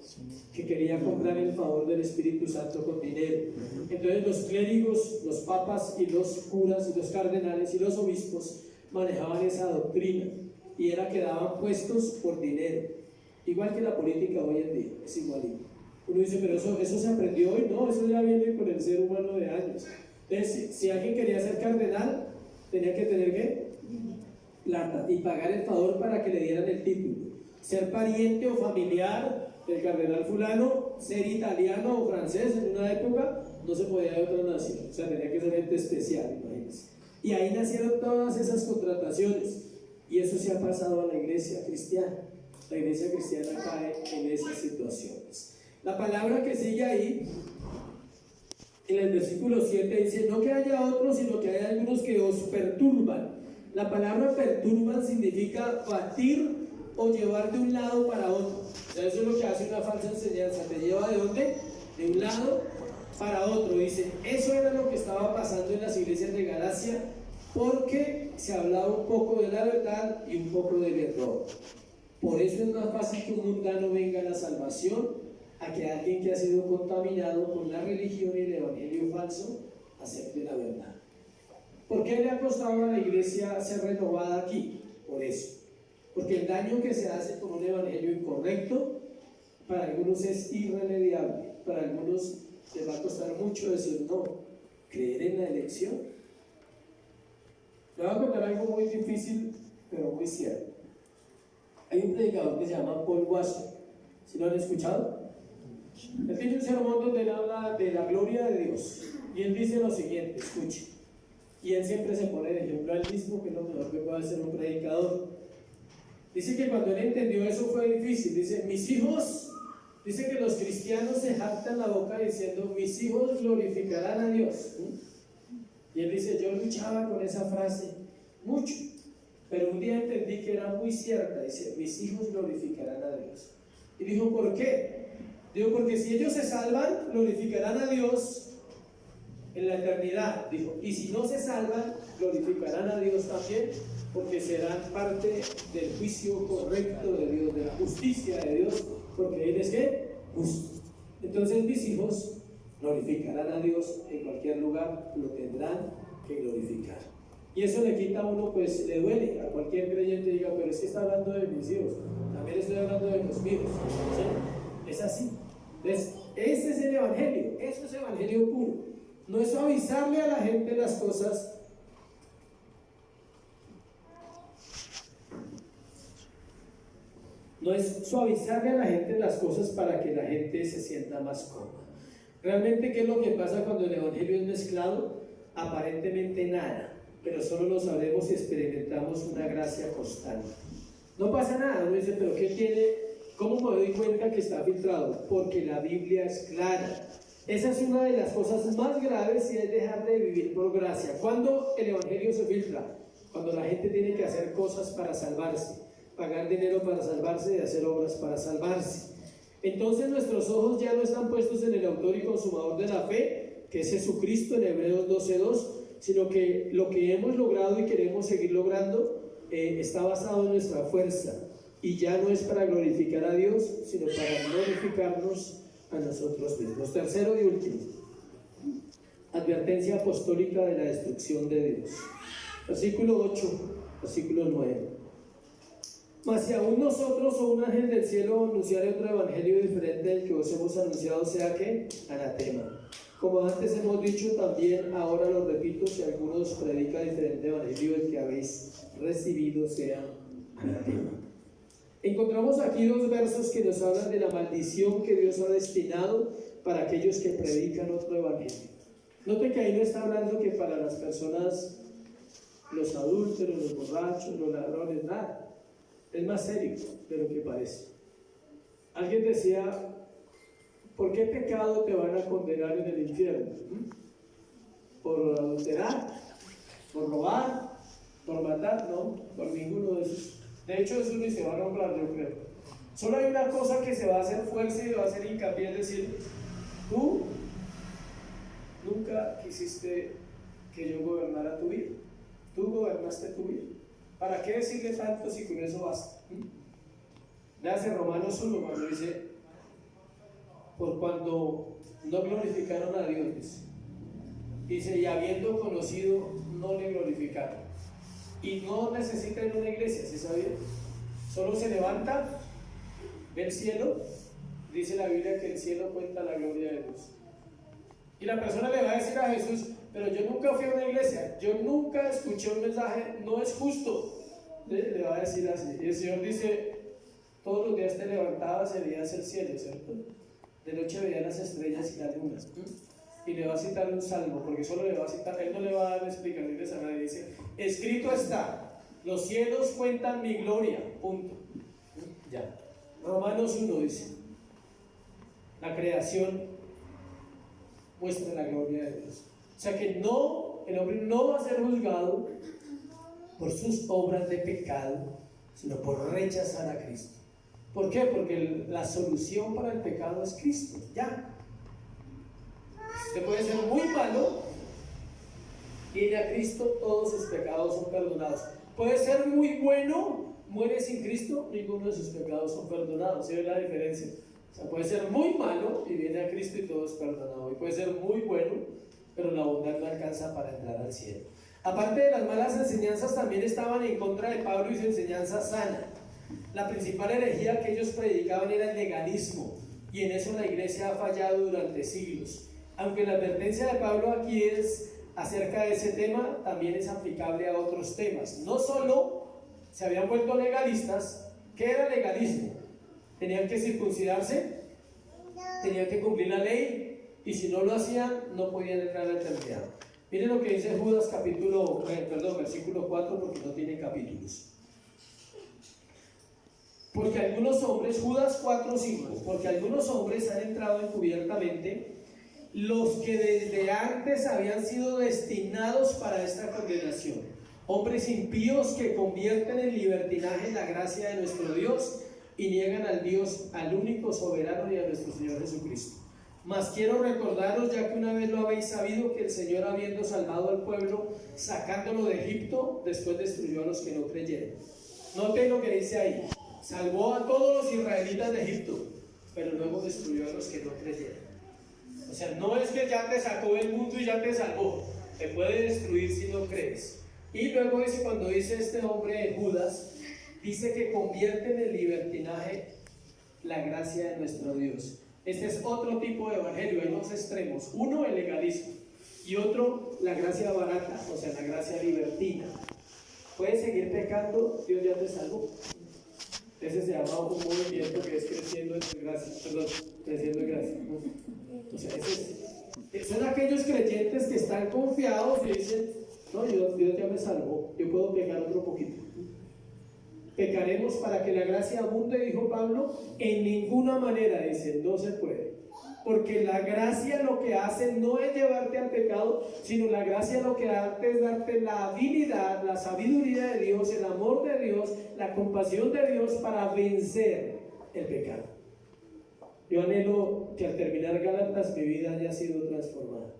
que quería comprar el favor del Espíritu Santo con dinero. Entonces los clérigos, los papas y los curas y los cardenales y los obispos manejaban esa doctrina, y era que daban puestos por dinero. Igual que la política hoy en día, es igualito. Uno dice: pero eso se aprendió hoy. No, eso ya viene con el ser humano de años. Entonces, si alguien quería ser cardenal, tenía que tener ¿qué? Plata, y pagar el favor para que le dieran el título. Ser pariente o familiar del cardenal fulano, ser italiano o francés en una época, no se podía de otra nación. O sea, tenía que ser gente especial, imagínense. Y ahí nacieron todas esas contrataciones. Y eso se ha pasado a la iglesia cristiana. La iglesia cristiana cae en esas situaciones. La palabra que sigue ahí, en el versículo 7, dice: no que haya otros, sino que hay algunos que os perturban. La palabra perturban significa batir o llevar de un lado para otro. O sea, eso es lo que hace una falsa enseñanza. ¿Te lleva de dónde? De un lado para otro. Dice, eso era lo que estaba pasando en las iglesias de Galacia, porque se hablaba un poco de la verdad y un poco del error. Por eso es más fácil que un mundano venga a la salvación a que alguien que ha sido contaminado con la religión y el evangelio falso acepte la verdad. ¿Por qué le ha costado a la iglesia ser renovada aquí? Por eso. Porque el daño que se hace con un evangelio incorrecto, para algunos es irremediable. Para algunos les va a costar mucho decir no, creer en la elección. Le voy a contar algo muy difícil, pero muy cierto. Hay un predicador que se llama Paul Washer. ¿Sí lo han escuchado? Él tiene un sermón donde él habla de la gloria de Dios. Y él dice lo siguiente, escuche. Y él siempre se pone de ejemplo a él mismo, que es lo mejor que puede hacer un predicador. Dice que cuando él entendió eso fue difícil. Dice, mis hijos, dice que los cristianos se jactan la boca diciendo, mis hijos glorificarán a Dios. Y él dice, yo luchaba con esa frase mucho, pero un día entendí que era muy cierta. Dice, mis hijos glorificarán a Dios. Y dijo, ¿por qué? Digo, porque si ellos se salvan, glorificarán a Dios en la eternidad. Dijo, y si no se salvan, glorificarán a Dios también, porque serán parte del juicio correcto de Dios, de la justicia de Dios, porque Él es ¿qué? Justo. Entonces mis hijos glorificarán a Dios en cualquier lugar, lo tendrán que glorificar. Y eso le quita a uno, pues le duele a cualquier creyente diga, pero es que está hablando de mis hijos, también estoy hablando de los míos. ¿Sí? Es así. Entonces, ese es el evangelio, eso es evangelio puro. No es avisarle a la gente las cosas. No es suavizarle a la gente las cosas para que la gente se sienta más cómoda. Realmente, ¿qué es lo que pasa cuando el evangelio es mezclado? Aparentemente nada, pero solo lo sabremos si experimentamos una gracia constante. No pasa nada, uno dice, pero ¿qué tiene? ¿Cómo me doy cuenta que está filtrado? Porque la Biblia es clara. Esa es una de las cosas más graves, y es dejar de vivir por gracia. ¿Cuándo el evangelio se filtra? Cuando la gente tiene que hacer cosas para salvarse, pagar dinero para salvarse y hacer obras para salvarse. Entonces nuestros ojos ya no están puestos en el autor y consumador de la fe, que es Jesucristo en Hebreos 12:2, sino que lo que hemos logrado y queremos seguir logrando está basado en nuestra fuerza, y ya no es para glorificar a Dios, sino para glorificarnos a nosotros mismos. Tercero y último, advertencia apostólica de la destrucción de Dios. Versículo 8, versículo 9. Mas si aún nosotros o un ángel del cielo anunciare otro evangelio diferente del que os hemos anunciado, sea que anatema. Como antes hemos dicho, también ahora lo repito, si algunos predica diferente evangelio del que habéis recibido, sea anatema. Encontramos aquí dos versos que nos hablan de la maldición que Dios ha destinado para aquellos que predican otro evangelio. Note que ahí no está hablando que para las personas, los adúlteros, los borrachos, los ladrones, nada. Es más serio de lo que parece. Alguien decía, ¿por qué pecado te van a condenar en el infierno? ¿Por adulterar? ¿Por robar? ¿Por matar? No, por ninguno de esos. De hecho, eso ni se va a nombrar, yo creo. Solo hay una cosa que se va a hacer fuerza y va a hacer hincapié, es decir, tú nunca quisiste que yo gobernara tu vida. Tú gobernaste tu vida. ¿Para qué decirle tanto si con eso basta? Le hace Romanos 1 cuando dice, por cuando no glorificaron a Dios, dice, y habiendo conocido, no le glorificaron. Y no necesita ir a una iglesia, ¿sí sabían? Solo se levanta, ve el cielo, dice la Biblia que el cielo cuenta la gloria de Dios. Y la persona le va a decir a Jesús, pero yo nunca fui a una iglesia, yo nunca escuché un mensaje, no es justo. Le va a decir así. Y el Señor dice, todos los días te levantabas y veías el cielo, ¿cierto? De noche veías las estrellas y la luna. Y le va a citar un salmo, porque solo le va a citar, él no le va a dar explicaciones a nadie. Dice, escrito está, los cielos cuentan mi gloria, punto. Ya. Romanos 1 dice, la creación muestra la gloria de Dios. O sea que no, el hombre no va a ser juzgado por sus obras de pecado, sino por rechazar a Cristo. ¿Por qué? Porque la solución para el pecado es Cristo, ya. Usted puede ser muy malo, viene a Cristo, todos sus pecados son perdonados. Puede ser muy bueno, muere sin Cristo, ninguno de sus pecados son perdonados. ¿Sí ve la diferencia? O sea, puede ser muy malo y viene a Cristo y todo es perdonado. Y puede ser muy bueno, pero la bondad no alcanza para entrar al cielo. Aparte de las malas enseñanzas, también estaban en contra de Pablo y su enseñanza sana. La principal herejía que ellos predicaban era el legalismo, y en eso la iglesia ha fallado durante siglos. Aunque la advertencia de Pablo aquí es acerca de ese tema, también es aplicable a otros temas. No solo se habían vuelto legalistas. ¿Qué era legalismo? Tenían que circuncidarse, tenían que cumplir la ley, y si no lo hacían, no podían entrar a la eternidad. Miren lo que dice Judas versículo 4, porque no tiene capítulos. Porque algunos hombres, Judas 4:5, porque algunos hombres han entrado encubiertamente, los que desde antes habían sido destinados para esta condenación, hombres impíos que convierten en libertinaje la gracia de nuestro Dios y niegan al Dios, al único soberano, y a nuestro Señor Jesucristo. Mas quiero recordaros, ya que una vez lo habéis sabido, que el Señor, habiendo salvado al pueblo, sacándolo de Egipto, después destruyó a los que no creyeron. Noten lo que dice ahí: salvó a todos los israelitas de Egipto, pero luego destruyó a los que no creyeron. O sea, no es que ya te sacó del mundo y ya te salvó, te puede destruir si no crees. Y luego dice, cuando dice este hombre Judas, dice que convierte en el libertinaje la gracia de nuestro Dios. Este es otro tipo de evangelio, hay dos extremos: uno, el legalismo, y otro, la gracia barata, o sea, la gracia libertina. Puedes seguir pecando, Dios ya te salvó. Ese se llama un movimiento que es creciendo en gracia, creciendo en gracia. O sea, son aquellos creyentes que están confiados y dicen: no, Dios ya me salvó, yo puedo pecar otro poquito. Pecaremos para que la gracia abunde, dijo Pablo. En ninguna manera, dice, no se puede. Porque la gracia lo que hace no es llevarte al pecado, sino la gracia lo que hace es darte la habilidad, la sabiduría de Dios, el amor de Dios, la compasión de Dios para vencer el pecado. Yo anhelo que al terminar Gálatas mi vida haya sido transformada.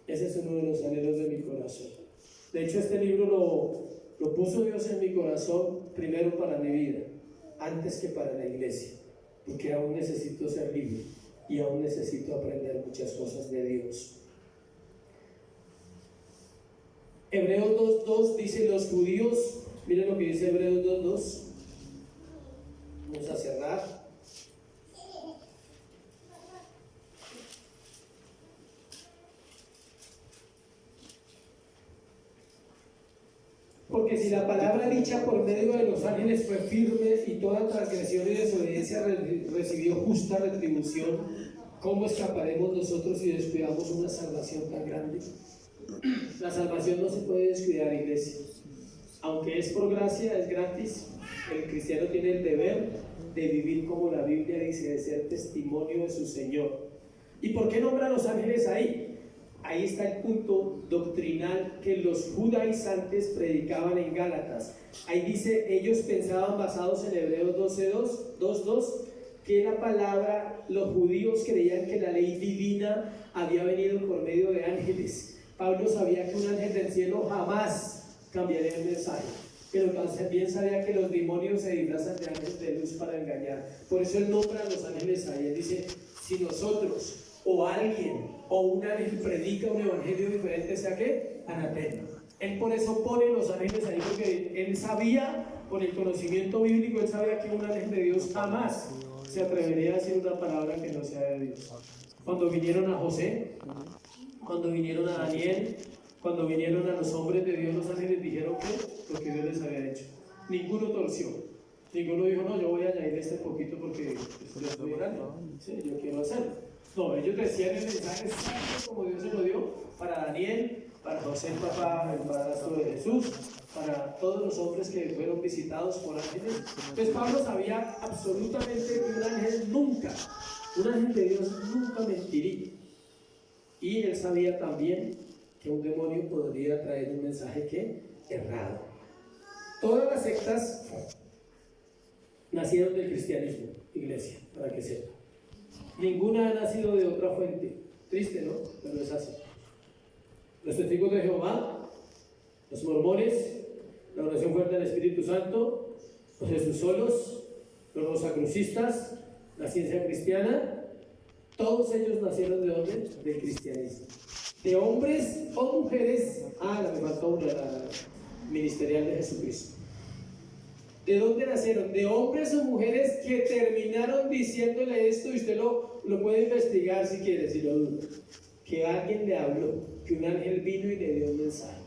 Ese es uno de los anhelos de mi corazón. De hecho, este libro lo puso Dios en mi corazón primero para mi vida, antes que para la iglesia, porque aún necesito ser libre y aún necesito aprender muchas cosas de Dios. Hebreos 2:2 dice: los judíos, miren lo que dice Hebreos 2:2. Vamos a cerrar. Porque si la palabra dicha por medio de los ángeles fue firme y toda transgresión y desobediencia recibió justa retribución, ¿cómo escaparemos nosotros si descuidamos una salvación tan grande? La salvación no se puede descuidar, iglesia. Aunque es por gracia, es gratis. El cristiano tiene el deber de vivir como la Biblia dice, de ser testimonio de su Señor. ¿Y por qué nombra a los ángeles ahí? Ahí está el punto doctrinal que los judaizantes predicaban en Gálatas. Ahí dice, ellos pensaban, basados en Hebreos 2:2, que la palabra, los judíos creían que la ley divina había venido por medio de ángeles. Pablo sabía que un ángel del cielo jamás cambiaría el mensaje, pero también sabía que los demonios se disfrazan de ángeles de luz para engañar. Por eso él nombra a los ángeles ahí. Él dice, si nosotros o alguien o un ángel predica un evangelio diferente, ¿sea qué? Anatema. Él por eso pone los ángeles ahí, porque él sabía, por el conocimiento bíblico, él sabía que un ángel de Dios jamás se atrevería a decir una palabra que no sea de Dios. Cuando vinieron a José, cuando vinieron a Daniel, cuando vinieron a los hombres de Dios, los ángeles dijeron que lo que Dios les había hecho. Ninguno torció. Ninguno dijo, no, yo voy a añadir este poquito porque yo estoy grande. Sí, yo quiero hacerlo. No, ellos decían el mensaje exacto como Dios se lo dio para Daniel, para José, el papá, el padrastro de Jesús, para todos los hombres que fueron visitados por ángeles. Entonces Pablo sabía absolutamente que un ángel de Dios nunca mentiría. Y él sabía también que un demonio podría traer un mensaje que errado. Todas las sectas nacieron del cristianismo, iglesia, para que sepa. Ninguna ha nacido de otra fuente. Triste, ¿no? Pero es así. Los testigos de Jehová, los mormones, la oración fuerte del Espíritu Santo, los Jesús solos, los rosacrucistas, la ciencia cristiana, todos ellos nacieron ¿de dónde? Del cristianismo. De hombres o mujeres, me faltó una, la ministerial de Jesucristo. ¿De dónde nacieron? De hombres o mujeres que terminaron diciéndole esto, y usted lo puede investigar si quiere, si lo duda. Que alguien le habló, que un ángel vino y le dio un mensaje.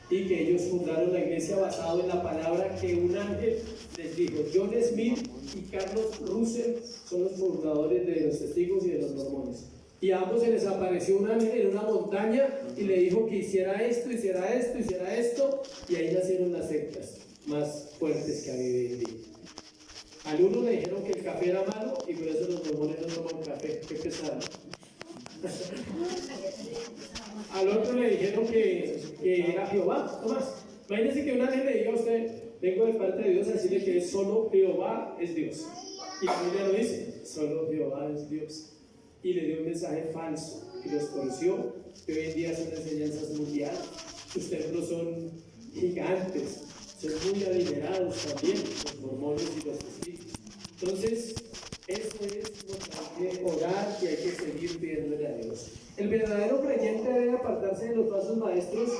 Y que ellos fundaron la iglesia basado en la palabra que un ángel les dijo. John Smith y Carlos Russell son los fundadores de los testigos y de los mormones. Y a ambos se les apareció un ángel en una montaña y le dijo que hiciera esto, hiciera esto, hiciera esto, y ahí nacieron las sectas más fuertes que ha habido en día. Al uno le dijeron que el café era malo y por eso los mormones no toman café, qué pesado. Al otro le dijeron que era Jehová, no más. Imagínense que un ángel le diga a usted, vengo de parte de Dios a decirle que solo Jehová es Dios. Y la Biblia lo dice, solo Jehová es Dios. Y le dio un mensaje falso y los torció, que hoy en día son enseñanzas mundiales. Sus templos son gigantes, son muy adinerados también, los mormones y los testigos. Entonces, eso es lo que hay que orar y hay que seguir pidiéndole a Dios. El verdadero creyente debe apartarse de los falsos maestros,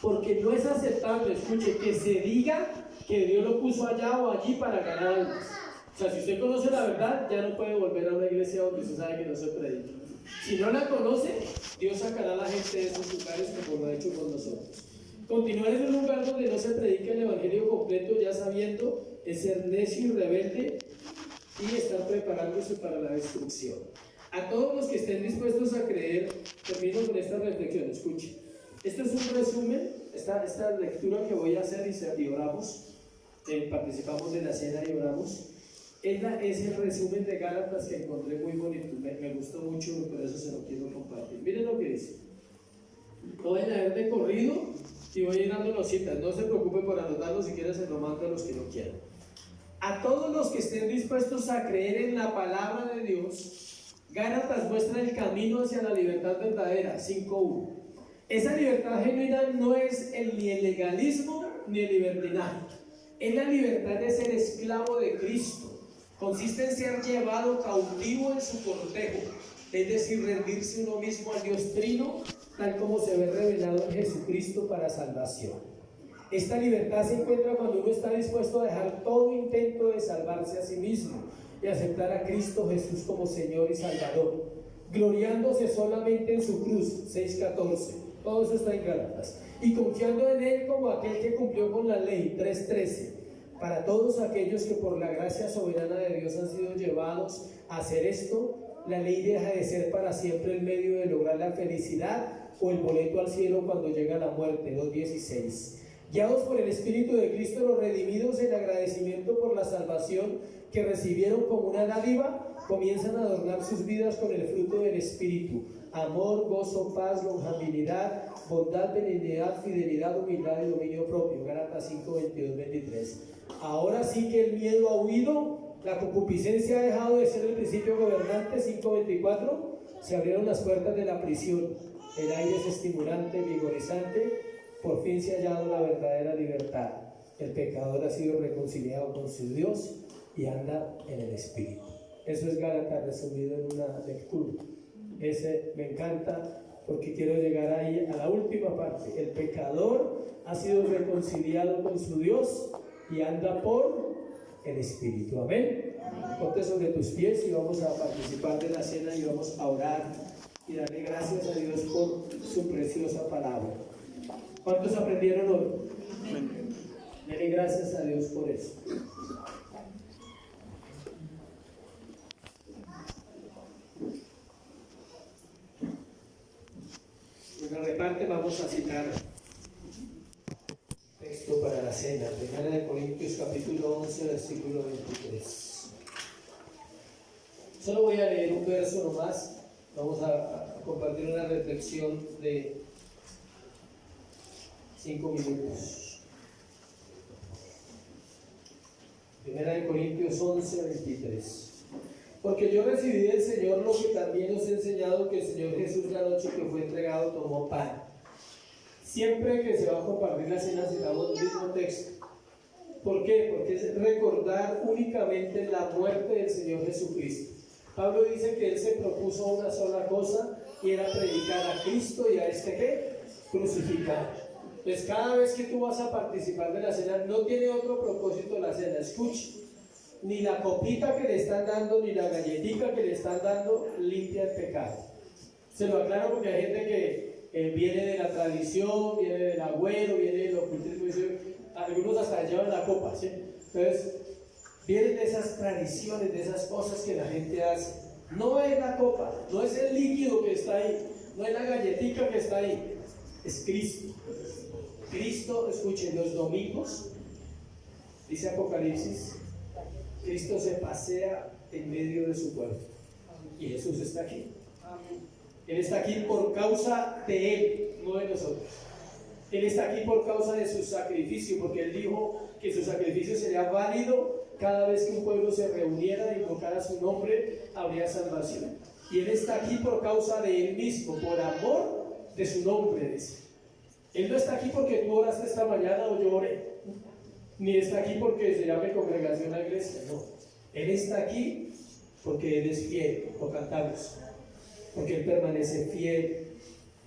porque no es aceptable, escuche, que se diga que Dios lo puso allá o allí para ganar almas. O sea, si usted conoce la verdad, ya no puede volver a una iglesia donde usted sabe que no se predica. Si no la conoce, Dios sacará a la gente de esos lugares como lo ha hecho con nosotros. Continuar en un lugar donde no se predica el evangelio completo, ya sabiendo, es ser necio y rebelde y estar preparándose para la destrucción. A todos los que estén dispuestos a creer, termino con esta reflexión, escuche. Esto es un resumen, esta lectura que voy a hacer y oramos, participamos de la cena y oramos. Es el resumen de Gálatas que encontré muy bonito, me gustó mucho, por eso se lo quiero compartir. Miren lo que dice. Lo voy a leer de corrido y voy a ir dando los citas. No se preocupe por anotarlo, si quieren se lo mando a los que no quieran. A todos los que estén dispuestos a creer en la palabra de Dios, Gálatas muestra el camino hacia la libertad verdadera, 5.1. Esa libertad genuina no es ni el legalismo ni el libertinaje. Es la libertad de ser esclavo de Cristo. Consiste en ser llevado cautivo en su cortejo, es decir, rendirse uno mismo al Dios Trino, tal como se ve revelado en Jesucristo para salvación. Esta libertad se encuentra cuando uno está dispuesto a dejar todo intento de salvarse a sí mismo y aceptar a Cristo Jesús como Señor y Salvador, gloriándose solamente en su cruz, 6.14. Todo eso está en Gálatas. Y confiando en Él como aquel que cumplió con la ley, 3.13. Para todos aquellos que por la gracia soberana de Dios han sido llevados a hacer esto, la ley deja de ser para siempre el medio de lograr la felicidad o el boleto al cielo cuando llega la muerte, 2.16. Guiados por el Espíritu de Cristo, los redimidos en agradecimiento por la salvación que recibieron como una dádiva, comienzan a adornar sus vidas con el fruto del Espíritu: amor, gozo, paz, longanimidad, bondad, benignidad, fidelidad, humildad y dominio propio. Gálatas 5:22-23. Ahora sí que el miedo ha huido, la concupiscencia ha dejado de ser el principio gobernante, 5:24. Se abrieron las puertas de la prisión, el aire es estimulante, vigorizante, por fin se ha hallado la verdadera libertad. El pecador ha sido reconciliado con su Dios y anda en el Espíritu. Eso es Gálatas resumido en una lectura. Ese me encanta porque quiero llegar ahí a la última parte. El pecador ha sido reconciliado con su Dios y anda por el Espíritu. Amén. Ponte sobre tus pies y vamos a participar de la cena y vamos a orar y darle gracias a Dios por su preciosa palabra. ¿Cuántos aprendieron hoy? Denle gracias a Dios por eso. En el reparte vamos a citar texto para la cena. 1 Corintios capítulo 11, versículo 23. Solo voy a leer un verso nomás. Vamos a compartir una reflexión de 5 minutos. 1 Corintios 11, 23. Porque yo recibí del Señor lo que también os he enseñado, que el Señor Jesús la noche que fue entregado tomó pan. Siempre que se va a compartir la cena citamos el mismo texto. ¿Por qué? Porque es recordar únicamente la muerte del Señor Jesucristo. Pablo dice que él se propuso una sola cosa y era predicar a Cristo y a ¿qué? Crucificado. Pues cada vez que tú vas a participar de la cena, no tiene otro propósito la cena, escuche. Ni la copita que le están dando, ni la galletita que le están dando limpia el pecado. Se lo aclaro porque hay gente que viene de la tradición, viene del abuelo, viene del ocultismo, algunos hasta llevan la copa, ¿sí? Entonces, vienen de esas tradiciones, de esas cosas que la gente hace. No es la copa, no es el líquido que está ahí, no es la galletita que está ahí, es Cristo. Cristo, escuchen, los domingos, dice Apocalipsis, Cristo se pasea en medio de su pueblo. Y Jesús está aquí. Él está aquí por causa de Él, no de nosotros. Él está aquí por causa de su sacrificio, porque Él dijo que su sacrificio sería válido cada vez que un pueblo se reuniera e invocara su nombre, habría salvación. Y Él está aquí por causa de Él mismo, por amor de su nombre, dice. Él no está aquí porque tú oraste esta mañana o yo oré, ni está aquí porque se llame congregación a iglesia, no. Él está aquí porque Él es fiel, lo cantamos, porque Él permanece fiel,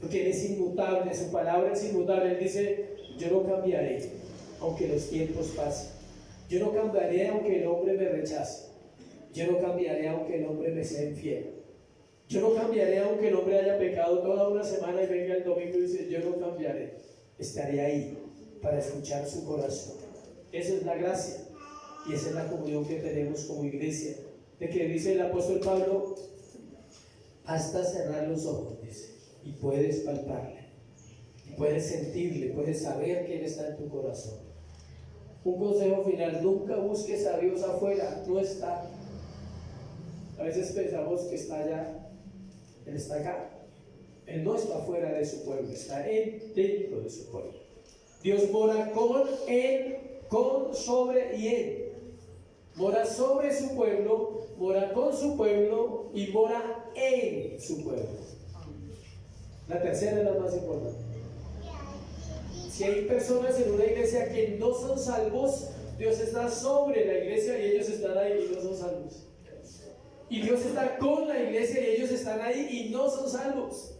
porque Él es inmutable, su palabra es inmutable. Él dice, yo no cambiaré aunque los tiempos pasen, yo no cambiaré aunque el hombre me rechace, yo no cambiaré aunque el hombre me sea infiel, yo no cambiaré aunque el hombre haya pecado toda una semana y venga el domingo y dice, yo no cambiaré, estaré ahí para escuchar su corazón. Esa es la gracia y esa es la comunión que tenemos como iglesia, de que dice el apóstol Pablo, hasta cerrar los ojos, dice, y puedes palparle, y puedes sentirle, puedes saber que Él está en tu corazón. Un consejo final, nunca busques a Dios afuera, no está. A veces pensamos que está allá, Él está acá. Él no está fuera de su pueblo, está dentro de su pueblo. Dios mora con Él, sobre y Él. Mora sobre su pueblo, mora con su pueblo y mora en su pueblo. La tercera es la más importante. Si hay personas en una iglesia que no son salvos, Dios está sobre la iglesia y ellos están ahí y no son salvos. Y Dios está con la iglesia y ellos están ahí y no son salvos.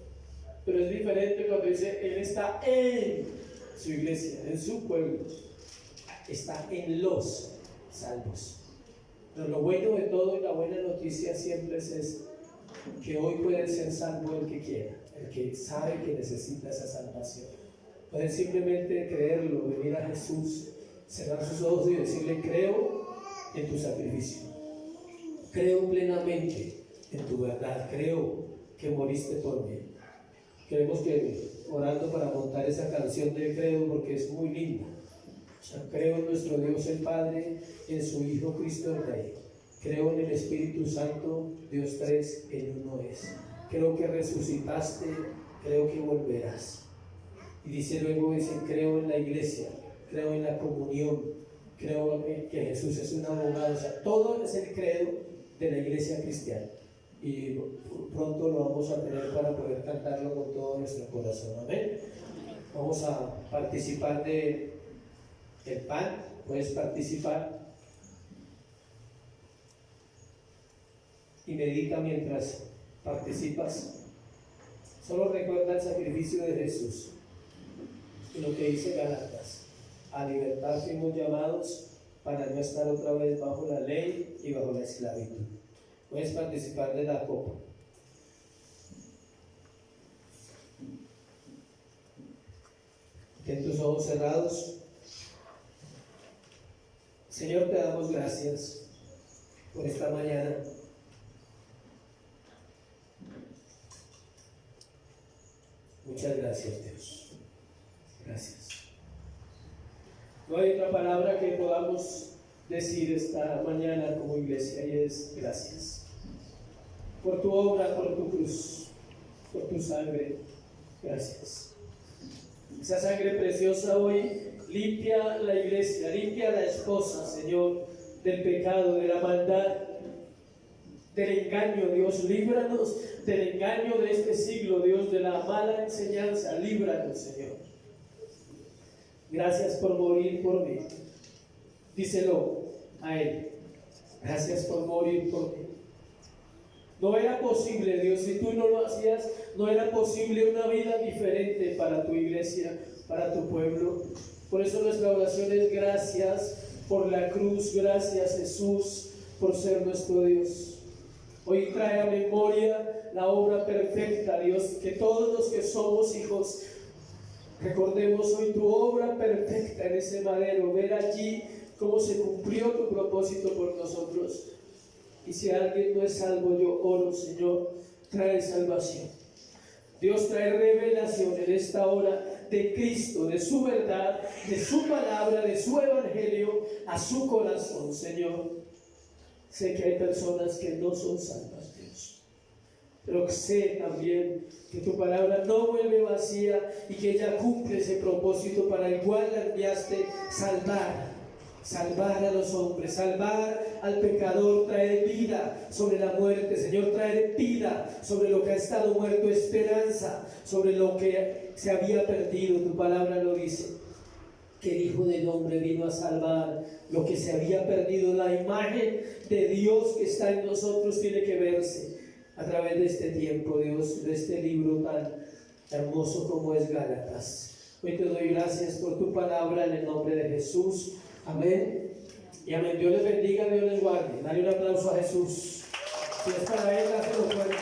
Pero es diferente cuando dice, Él está en su iglesia, en su pueblo. Está en los salvos. Pero lo bueno de todo y la buena noticia siempre es que hoy puede ser salvo el que quiera, el que sabe que necesita esa salvación. Puede simplemente creerlo, venir a Jesús, cerrar sus ojos y decirle, creo en tu sacrificio, creo plenamente en tu verdad, creo que moriste por mí. Queremos que orando para montar esa canción de creo, porque es muy linda. O sea, creo en nuestro Dios el Padre, en su Hijo Cristo el Rey. Creo en el Espíritu Santo, Dios tres en uno es. Creo que resucitaste, creo que volverás. Y dice luego, creo en la iglesia, creo en la comunión, creo que Jesús es un abogado. O sea, todo es el credo de la iglesia cristiana. Y pronto lo vamos a tener para poder cantarlo con todo nuestro corazón. Amén. Vamos a participar del pan. Puedes participar y medita mientras participas. Solo recuerda el sacrificio de Jesús y lo que dice Gálatas: a libertad fuimos llamados para no estar otra vez bajo la ley y bajo la esclavitud. Puedes participar de la copa. Ten tus ojos cerrados. Señor, te damos gracias por esta mañana. Muchas gracias, Dios. Gracias. No hay otra palabra que podamos decir esta mañana como iglesia, y es gracias por tu obra, por tu cruz, por tu sangre. Gracias. Esa sangre preciosa hoy limpia la iglesia, limpia a la esposa, Señor, del pecado, de la maldad, del engaño, Dios, líbranos del engaño de este siglo, Dios, de la mala enseñanza, líbranos, Señor. Gracias por morir por mí. Díselo a Él. Gracias por morir por mí. No era posible, Dios, si tú no lo hacías, no era posible una vida diferente para tu iglesia, para tu pueblo. Por eso nuestra oración es gracias por la cruz, gracias Jesús por ser nuestro Dios. Hoy trae a memoria la obra perfecta, Dios, que todos los que somos hijos recordemos hoy tu obra perfecta en ese madero, ver allí cómo se cumplió tu propósito por nosotros. Y si alguien no es salvo, yo oro, Señor, trae salvación. Dios trae revelación en esta hora de Cristo, de su verdad, de su palabra, de su evangelio a su corazón, Señor. Sé que hay personas que no son salvas, Dios, pero sé también que tu palabra no vuelve vacía y que ella cumple ese propósito para el cual la enviaste: salvar a los hombres, salvar al pecador, traer vida sobre la muerte, Señor, traer vida sobre lo que ha estado muerto, esperanza sobre lo que se había perdido. Tu palabra lo dice, que el Hijo del Hombre vino a salvar lo que se había perdido. La imagen de Dios que está en nosotros tiene que verse a través de este tiempo, Dios, de este libro tan hermoso como es Gálatas. Hoy te doy gracias por tu palabra en el nombre de Jesús. Amén y amén. Dios les bendiga, Dios les guarde. Dale un aplauso a Jesús. Si es para Él, hazlo fuerte.